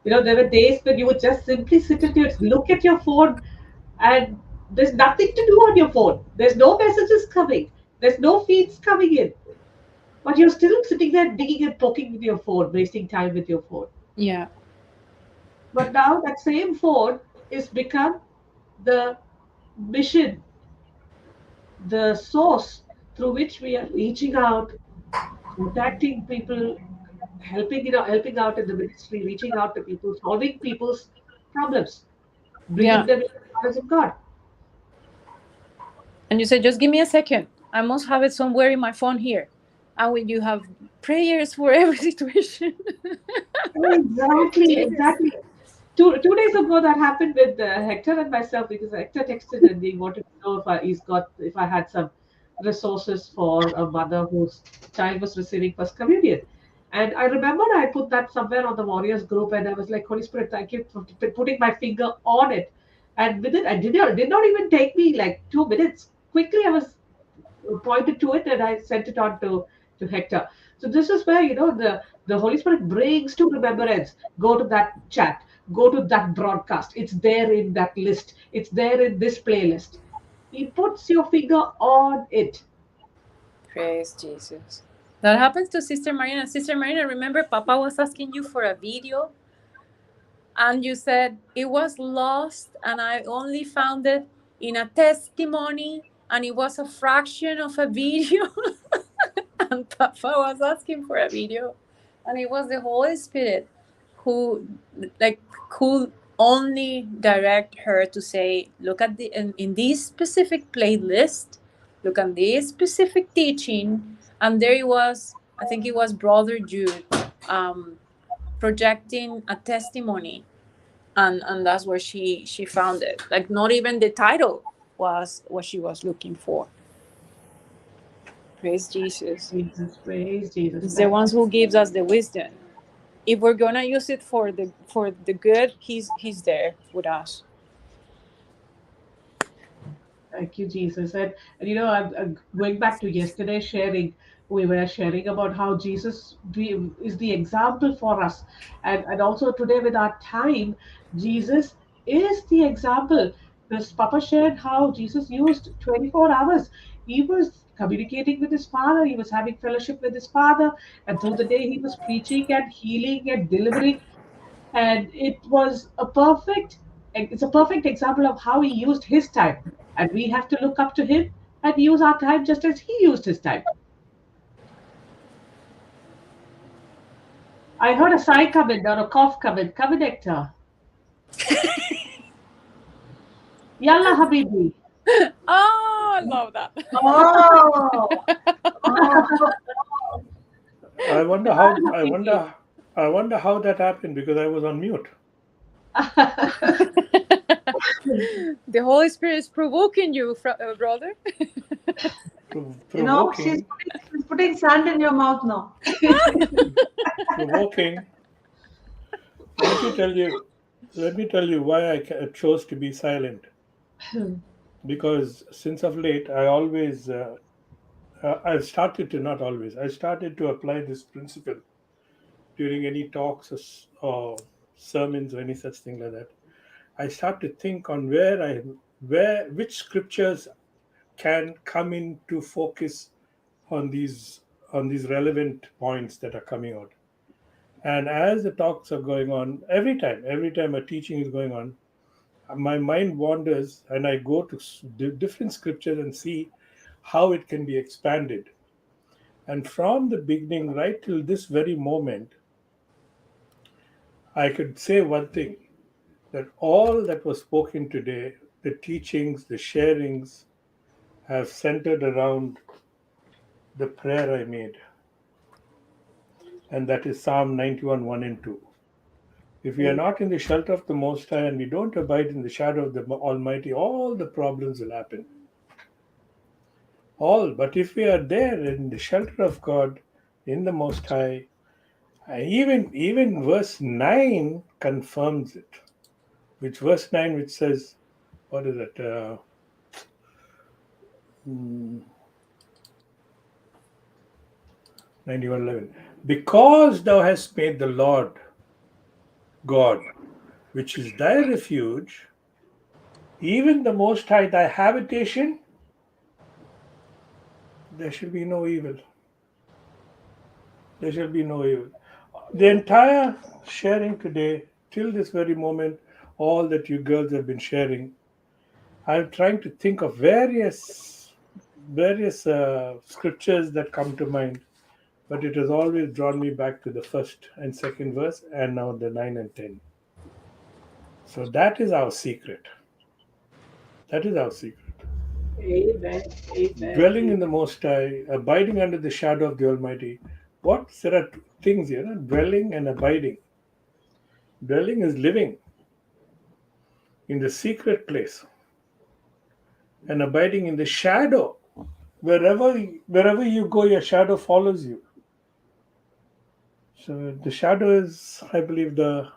There were days when you would just simply sit at your look at your phone, and there's nothing to do on your phone. There's no messages coming. There's no feeds coming in. But you're still sitting there digging and poking with your phone, wasting time with your phone. Yeah. But now that same phone is become the mission, the source through which we are reaching out, contacting people, helping out in the ministry, reaching out to people, solving people's problems, bringing Yeah. them into the knowledge of God. And you say, just give me a second. I must have it somewhere in my phone here. And when you have prayers for every situation. Exactly, Jesus. exactly. Two days ago, that happened with Hector and myself because Hector texted and he wanted to know if I had some resources for a mother whose child was receiving first communion. And I remember I put that somewhere on the Warriors group, and I was like, Holy Spirit, thank you for putting my finger on it. And with it, I did not even take me like 2 minutes. Quickly, I was pointed to it and I sent it on to Hector. So this is where the Holy Spirit brings to remembrance. Go to that chat. Go to that broadcast. It's there in that list. It's there in this playlist. He puts your finger on it. Praise Jesus. That happens to Sister Marina. Sister Marina, remember Papa was asking you for a video and you said it was lost and I only found it in a testimony and it was a fraction of a video. And Papa was asking for a video and it was the Holy Spirit who like could only direct her to say, look at in this specific playlist, look at this specific teaching, and there it was. I think it was Brother Jude um, projecting a testimony, and that's where she found it. Like not even the title was what she was looking for. Praise Jesus. Jesus, praise Jesus. It's the ones who gives us the wisdom. If we're gonna use it for the good, he's there with us. Thank you, Jesus. And I'm going back to yesterday's sharing. we were sharing about how is the example for us. And also today with our time, Jesus is the example. This Papa shared how Jesus used 24 hours. He was communicating with his Father, he was having fellowship with his Father, and through the day he was preaching and healing and delivering. And it's a perfect example of how he used his time. And we have to look up to him and use our time just as he used his time. I heard a sigh come in or a cough come in. Come in, Hector. Yalla, Habibi. Oh, I love that. Oh, oh, I wonder how that happened because I was on mute. The Holy Spirit is provoking you, brother. you know, she's putting sand in your mouth now. Provoking. Let me tell you why I chose to be silent. Because since of late, I've started to, not always, I started to apply this principle during any talks or sermons or any such thing like that. I start to think on which scriptures can come into focus on these relevant points that are coming out. And as the talks are going on, every time a teaching is going on, my mind wanders and I go to different scriptures and see how it can be expanded. And from the beginning right till this very moment, I could say one thing, that all that was spoken today, the teachings, the sharings, have centered around the prayer I made. And that is Psalm 91, 1 and 2. If we are not in the shelter of the Most High and we don't abide in the shadow of the Almighty, all the problems will happen. All. But if we are there in the shelter of God, in the Most High, even verse 9 confirms it. Which verse 9, which says, what is it? 91:11. Because thou hast made the Lord God, which is thy refuge, even the Most High thy habitation, there shall be no evil. There shall be no evil. The entire sharing today, till this very moment, all that you girls have been sharing, I'm trying to think of various scriptures that come to mind, but it has always drawn me back to the first and second verse, and now the 9 and 10. So that is our secret. That is our secret. Amen. Amen. Dwelling in the Most High, abiding under the shadow of the Almighty. There are two things here, dwelling and abiding. Dwelling is living in the secret place, and abiding in the shadow. Wherever you go, your shadow follows you. So the shadow is, I believe, the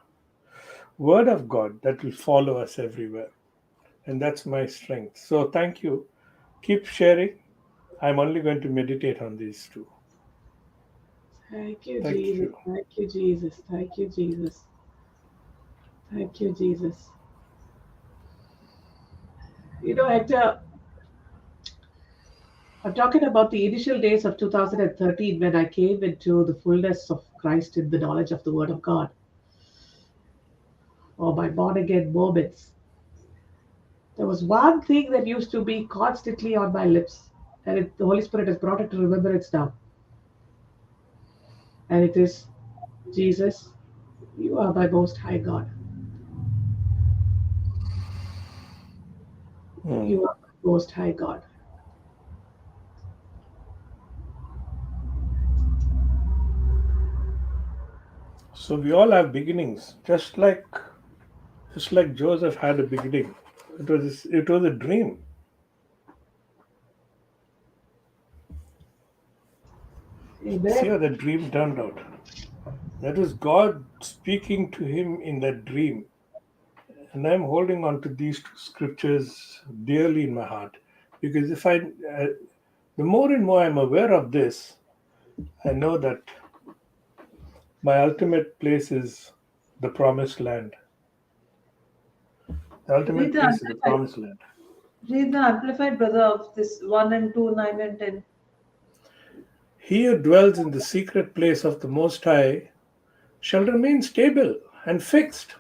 word of God that will follow us everywhere. And that's my strength. So thank you. Keep sharing. I'm only going to meditate on these two. Thank you, Thank Jesus. you. Thank you, Jesus. Thank you, Jesus. Thank you, Jesus. Hector, I'm talking about the initial days of 2013 when I came into the fullness of Christ in the knowledge of the Word of God, or my born again moments. There was one thing that used to be constantly on my lips, and the Holy Spirit has brought it to remembrance now. And it is, Jesus, you are my most high God. You are my most high God. So we all have beginnings, just like Joseph had a beginning. It was a dream. See how Amen. the dream turned out. That was God speaking to him in that dream. And I'm holding on to these two scriptures dearly in my heart, because the more and more I'm aware of this, I know that my ultimate place is the promised land. The ultimate Read the place is the Amplified. promised land. Read the Amplified, brother, of this 1 and 2, 9 and 10. He who dwells in the secret place of the Most High shall remain stable and fixed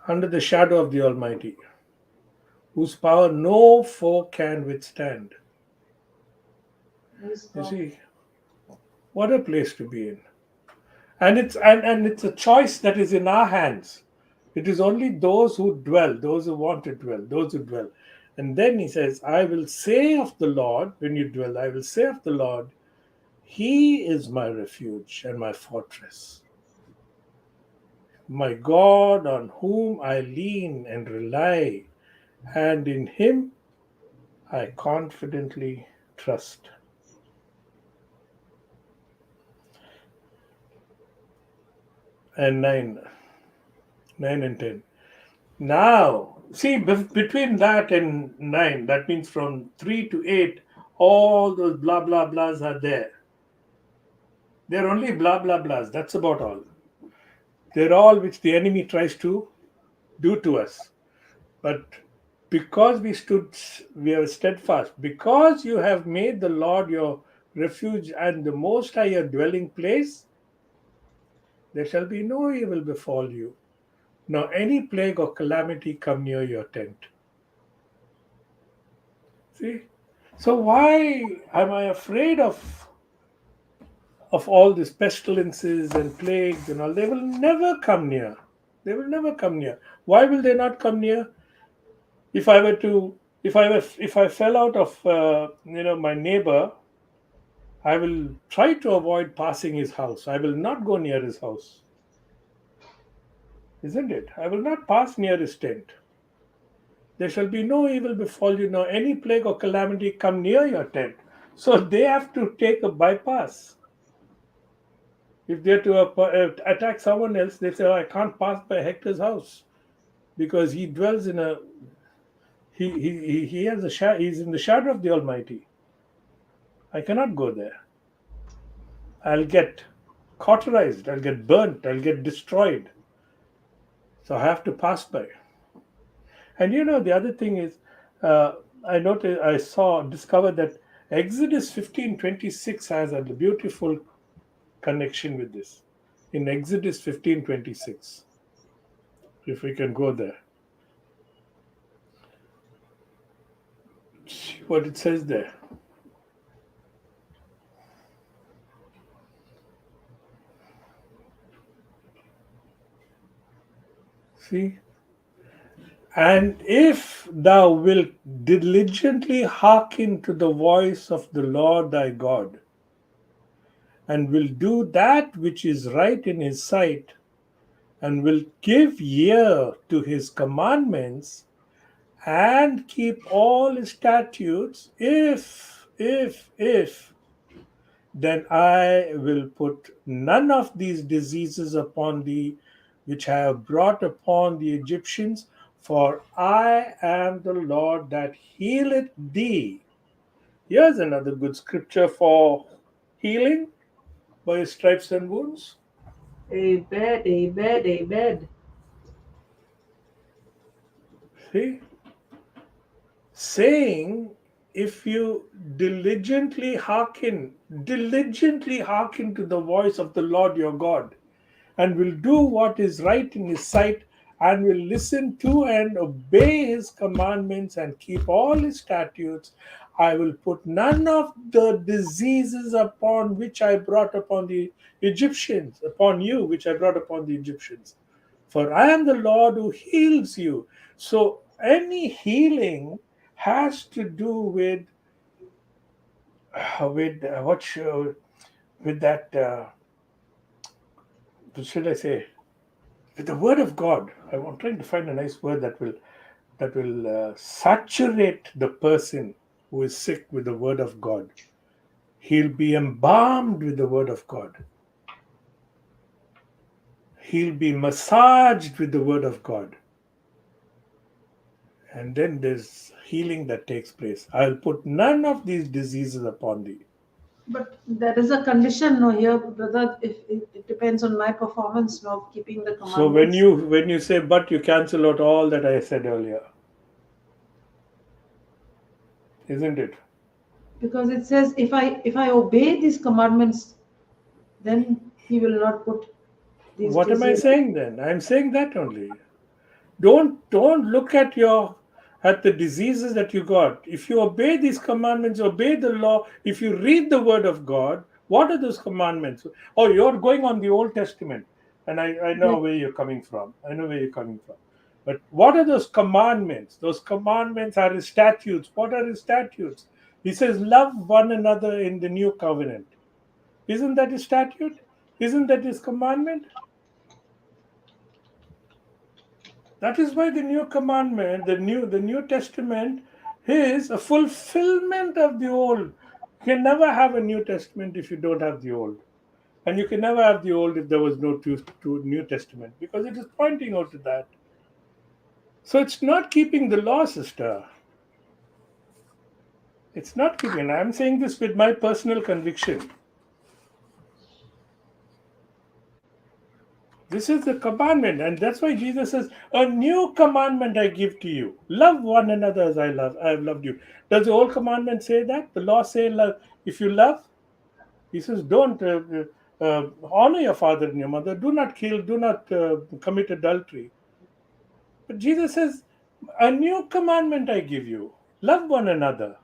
under the shadow of the Almighty, whose power no foe can withstand. Very You strong. see, what a place to be in. And it's a choice that is in our hands. It is only those who dwell, those who want to dwell, those who dwell. And then he says, I will say of the Lord, when you dwell, I will say of the Lord, He is my refuge and my fortress, my God on whom I lean and rely, and in Him I confidently trust. And 9 and 10. Now, see, between that and 9, that means from 3 to 8, all those blah blah blahs are there. They're only blah blah blahs. That's about all. They're all which the enemy tries to do to us. But because we are steadfast, because you have made the Lord your refuge and the Most High your dwelling place, there shall be no evil befall you, nor any plague or calamity come near your tent. See? So why am I afraid of all these pestilences and plagues and all? They will never come near. They will never come near. Why will they not come near? If I were to, if I fell out of, my neighbor, I will try to avoid passing his house. I will not go near his house, isn't it? I will not pass near his tent. There shall be no evil befall you, nor any plague or calamity come near your tent. So they have to take a bypass. If they're to attack someone else, they say, "Oh, I can't pass by Hector's house because he dwells in a he has he's in the shadow of the Almighty. I cannot go there. I'll get cauterized. I'll get burnt. I'll get destroyed. So I have to pass by." And the other thing is, uh, discovered that Exodus 15:26 has a beautiful connection with this. In Exodus 15:26, if we can go there, see what it says there. See, and if thou wilt diligently hearken to the voice of the Lord thy God, and will do that which is right in his sight, and will give ear to his commandments, and keep all his statutes, if, then I will put none of these diseases upon thee, which I have brought upon the Egyptians, for I am the Lord that healeth thee. Here's another good scripture for healing by his stripes and wounds. Amen, amen, amen. See? Saying, if you diligently hearken to the voice of the Lord your God, and will do what is right in his sight, and will listen to and obey his commandments and keep all his statutes, I will put none of the diseases upon which I brought upon the Egyptians, upon you, which I brought upon the Egyptians. For I am the Lord who heals you. So any healing has to do with that. What should I say? With the word of God. I'm trying to find a nice word that will saturate the person who is sick with the word of God. He'll be embalmed with the word of God. He'll be massaged with the word of God. And then there's healing that takes place. I'll put none of these diseases upon thee. But there is a condition, no, here, brother. If it depends on my performance, no, of keeping the commandments. So when you say but, you cancel out all that I said earlier, isn't it? Because it says if I obey these commandments, then He will not put these. What am I diseases. saying then? I'm saying that only. Don't look at the diseases that you got. If you obey these commandments, obey the law, if you read the word of God, what are those commandments? Oh, you're going on the Old Testament. And I know where you're coming from. I know where you're coming from. But what are those commandments? Those commandments are his statutes. What are his statutes? He says, love one another in the new covenant. Isn't that his statute? Isn't that his commandment? That is why the new commandment, the New Testament, is a fulfillment of the old. You can never have a New Testament if you don't have the old. And you can never have the old if there was no New Testament, because it is pointing out to that. So it's not keeping the law, sister. It's not keeping. I'm saying this with my personal conviction. This is the commandment, and that's why Jesus says, a new commandment I give to you. Love one another as I have loved you. Does the old commandment say that? The law say, love, if you love? He says, don't honor your father and your mother. Do not kill. Do not commit adultery. But Jesus says, a new commandment I give you. Love one another.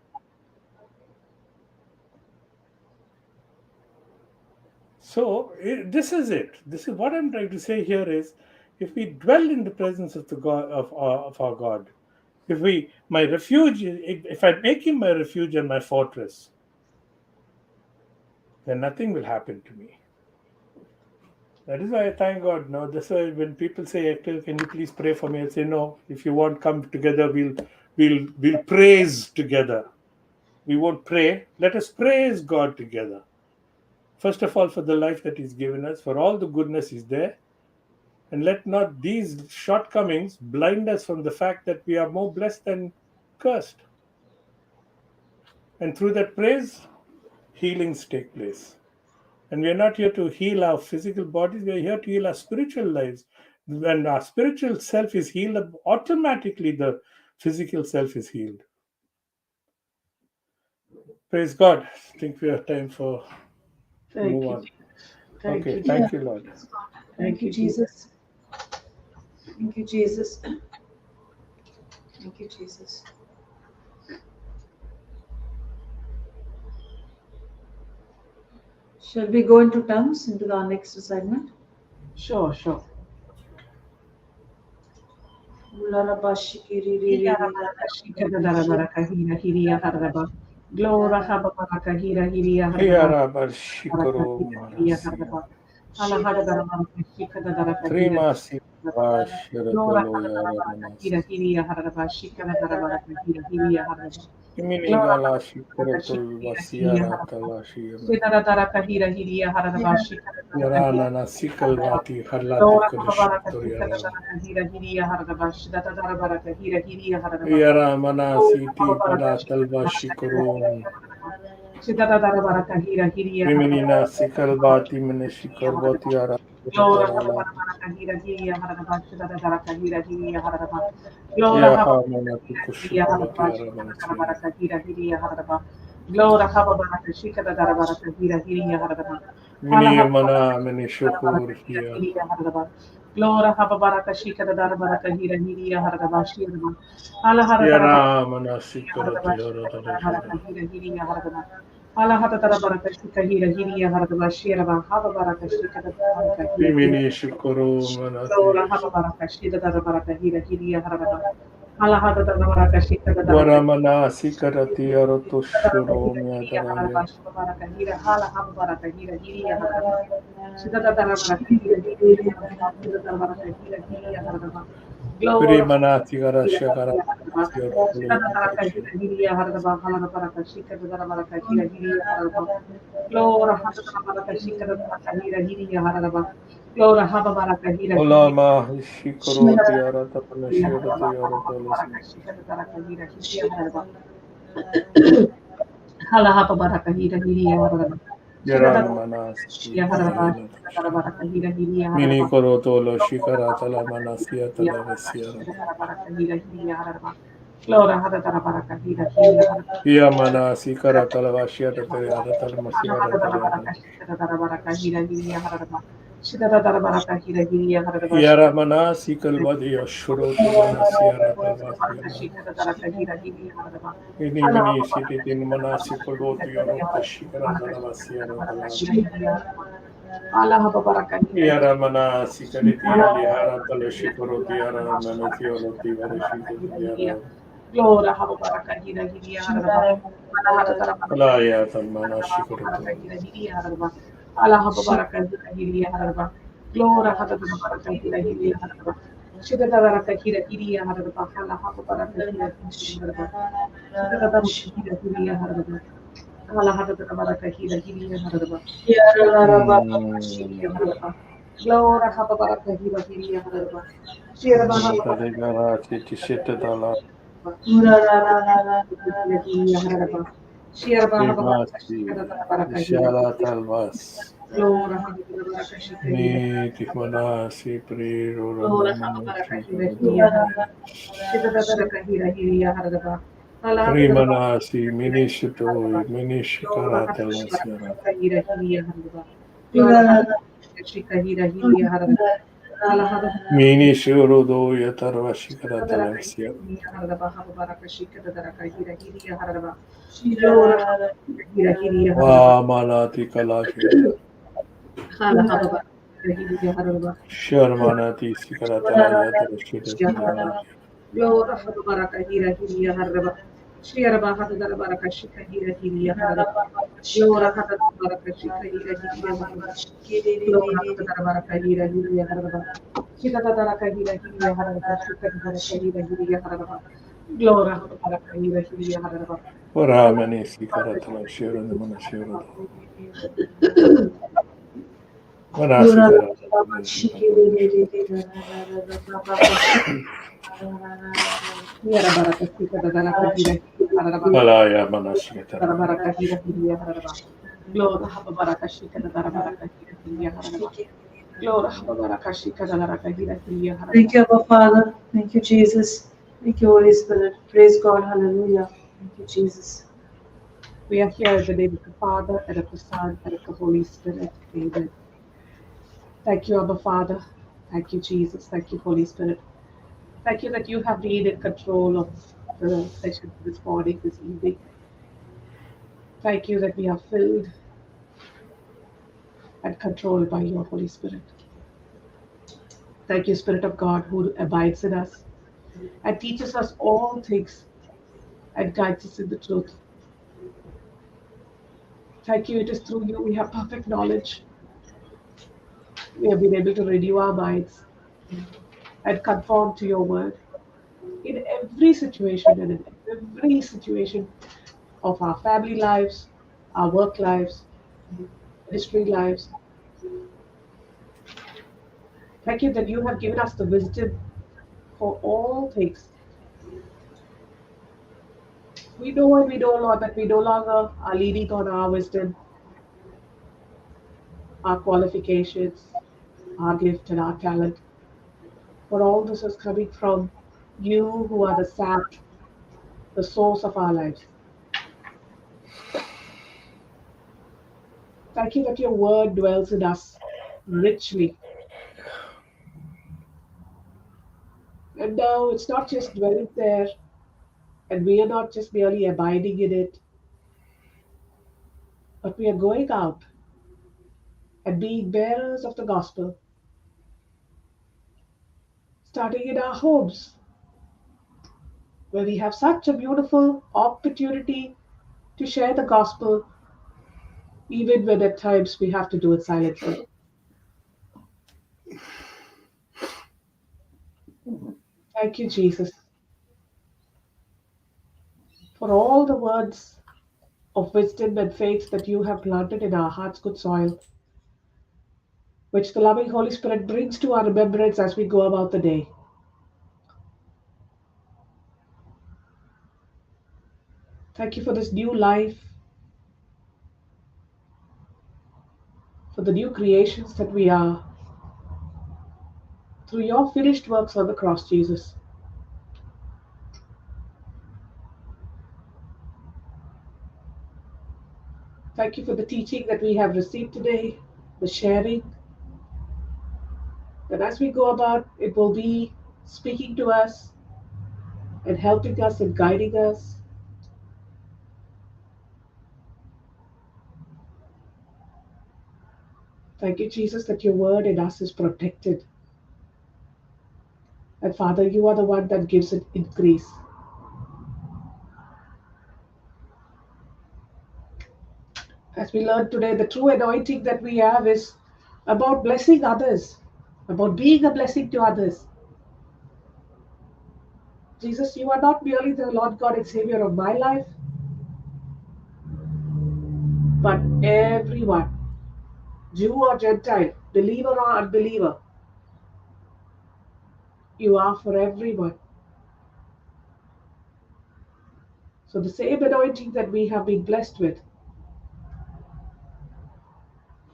So this is it. This is what I'm trying to say here is, if we dwell in the presence of the God of our God, if I make Him my refuge and my fortress, then nothing will happen to me. That is why I thank God. Now, that's why when people say, Hector, can you please pray for me? I say, no. If you want, come together. We'll praise together. We won't pray. Let us praise God together. First of all, for the life that He's given us, for all the goodness is there. And let not these shortcomings blind us from the fact that we are more blessed than cursed. And through that praise, healings take place. And we are not here to heal our physical bodies, we are here to heal our spiritual lives. When our spiritual self is healed, automatically the physical self is healed. Praise God. I think we have time for move on. Thank Okay, you. thank you, Lord. Thank you, Jesus. Thank you, Jesus. Thank you, Jesus. Shall we go into tongues, into our next assignment? Sure. Glora haba baraka hira hiria Hiara barshikoro marasi. Alahada baraka shika da baraka hira Trimasi Glora vashiratolo haba yara baraka hira manasi. hiria haraba shika da baraka hira hiria haraba Imini Glora gala haba baraka shika shikaratul hiria vasiara haraba talashi. Sida da baraka hira hiria haraba shika da baraka hira Yarana nasikal vati harlati Glora haba baraka kodashtor shika da yara. baraka hira hiria haraba shida da baraka hira hiria haraba Yara manasi ti pada talva shikoro. Siddhartha Baraka Hira Hiria Imini nasikal vati manashikar vati yara. Glora Baraka Hira Hiria Haraba Siddhartha Baraka Hira Hiria Haraba Glora Yaha Haba manati Hiria kushukurati Haraba yara Siddhartha manasi. Baraka Hira Hiria Haraba Glora Haba Baraka Shikada Baraka Hira Hiria Haraba Hala Mini Haba mana mini Baraka shukur Hira here. Hiria Haraba Glora Haba Baraka Shikada Baraka Hira Hiria Haraba Shirma Hala Hara Yara manasikarati Haraba yara Shikada tarashara. Baraka Hira Hiria Haraba Hala Hata Baraka Shikahira Hiria Haraba Shirma Haba Baraka Shikada Baraka Hira Imini shukuru manati. Lora haba baraka shida da baraka hira hiriya harada. Hala hada da baraka shida da baraka Varamana sikarati yara tushuru hiriya harada. miyadaraya. Shida baraka hira hala haba baraka hira hiriya harada. Shida da baraka hira hiriya harada. Shida da baraka hira hiriya harada. Lora Primanati hira garashakara. hiriya harada. Shida da baraka hira hiriya harada. Hala da baraka shika da baraka hira hiriya harada. Lora hada da baraka shika da baraka hira hiriya harada. Lora haba baraka hira hiriya Olama shikaroti yara tapanashirati yara talasi. Halahapa baraka hira hiriya haraba. Shidada Yaran Manasi shia haraba. Payala Shidada baraka hira hiriya Mini haraba. Korotolo Shikaratala Manasia Talavasiara Shidada baraka hira hiriya haraba. Flora hadada baraka hira hiriya haraba. Pia Manasi Karatala Vasia Tatariada Masiara Halahada Tariada baraka shidada baraka hira hiriya haraba. Shidada baraka hira hiriya haraba. Yara Manasi Kalvadia Shuroto Manasiara Baraka Tavasiara shidada baraka hira hiriya haraba. Ini Mini City in Manasi Koloto Yoroko Shikaratala Vasiara Talada Allah baraka hira hiriya. Yara Manasi Kalitia Lihara Talashikorotia Yara Manathioloti Varashika Glora haba baraka hira hiriya haraba. Allah hada tara baraka Alaya Talmana baraka Shikoroto hira hiriya haraba. Allah haba baraka hira hiriya haraba. Glora hada tara baraka hira hiriya haraba. Shida tara baraka hira hiriya haraba. Allah haba baraka hira hiriya haraba. Shida tara baraka hira hiriya haraba. Allah hada tara baraka hira hiriya haraba. Glora haba baraka hira hiriya haraba. Shira haba baraka Tadigara Tishetala Timasi Ishara Talvas Ni Tikmanasi Priro Rimanasi Minishuto Minishikara Talvasiara Minishurudo Yatarvashikara Talvasiara Wa Malati Kalashi Sharmanati Sikaratala Yatarashita Glora hada baraka hira hiriya haraba. Shira ba hada dara baraka shika hira hiriya haraba. Glora hada dara baraka shika hira hiriya haraba. Glora hada dara baraka hira hiriya haraba. Shika dara baraka hira hiriya haraba. Shika dara baraka hira hiriya haraba. Glora hada baraka hira hiriya haraba. Ramani Sikaratala Sharon the Manashiro Manasikara Yara baraka shika dara baraka hira hiriya haraba. Malaya Manashikara Baraka hira hiriya haraba. Glora hada baraka shika dara baraka hira hiriya haraba. Glora Hababarakashi Kadalaraka Hira Hiriya Thank Haraba. you, Abba Father. Thank you, Jesus. Thank you, Holy Spirit. Praise God. Hallelujah. Thank you, Jesus. We are here in the name of the Father and of the Son and of the Holy Spirit. Amen. Thank you, Abba Father. Thank you, Jesus. Thank you, Holy Spirit. Thank you that you have been in control of the session this morning, this evening. Thank you that we are filled and controlled by your Holy Spirit. Thank you, Spirit of God, who abides in us and teaches us all things and guides us in the truth. Thank you, it is through you we have perfect knowledge. We have been able to renew our minds and conform to your word in every situation and in every situation of our family lives, our work lives, ministry lives. Thank you that you have given us the wisdom for all things. We know and we know, Lord, that we no longer are leaning on our wisdom, our qualifications, our gift, and our talent. But all this is coming from you who are the sap, the source of our lives. Thank you that your word dwells in us richly. And now it's not just dwelling there, and we are not just merely abiding in it, but we are going out and being bearers of the gospel, starting in our homes, where we have such a beautiful opportunity to share the gospel, even when at times we have to do it silently. Thank you, Jesus, for all the words of wisdom and faith that you have planted in our hearts, good soil, which the loving Holy Spirit brings to our remembrance as we go about the day. Thank you for this new life for the new creations that we are through your finished works on the cross, Jesus. Thank you for the teaching that we have received today, the sharing, that as we go about, it will be speaking to us and helping us and guiding us. Thank you, Jesus, that your word in us is protected. And Father, you are the one that gives it increase. As we learned today, the true anointing that we have is about blessing others, about being a blessing to others. Jesus, you are not merely the Lord God and Savior of my life, but everyone, Jew or Gentile, believer or unbeliever, you are for everyone. So the same anointing that we have been blessed with,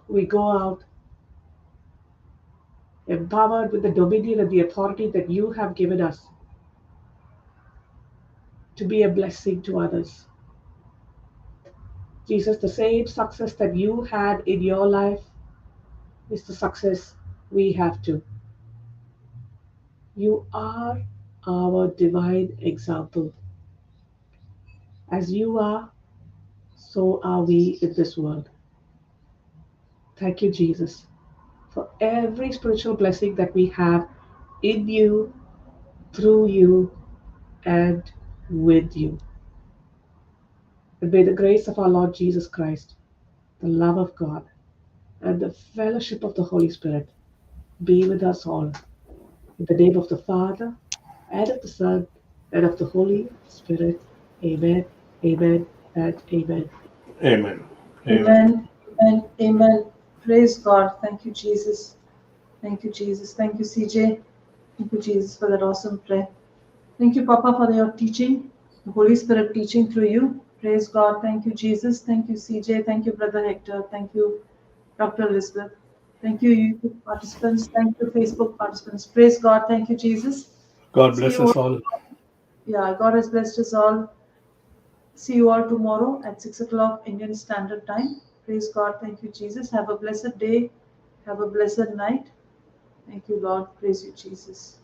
we go out empowered with the dominion and the authority that you have given us to be a blessing to others. Jesus, the same success that you had in your life is the success we have too. You are our divine example. As you are, so are we in this world. Thank you, Jesus, for every spiritual blessing that we have in you, through you, and with you. And may the grace of our Lord Jesus Christ, the love of God, and the fellowship of the Holy Spirit be with us all. In the name of the Father, and of the Son, and of the Holy Spirit. Amen, amen, and amen. Amen. Amen. Amen. Amen. Praise God. Thank you, Jesus. Thank you, Jesus. Thank you, CJ. Thank you, Jesus, for that awesome prayer. Thank you, Papa, for your teaching, the Holy Spirit teaching through you. Praise God. Thank you, Jesus. Thank you, CJ. Thank you, Brother Hector. Thank you, Dr. Elizabeth. Thank you, YouTube participants. Thank you, Facebook participants. Praise God. Thank you, Jesus. God See bless you us all. all. Yeah, God has blessed us all. See you all tomorrow at 6 o'clock Indian Standard Time. Praise God. Thank you, Jesus. Have a blessed day. Have a blessed night. Thank you, Lord. Praise you, Jesus.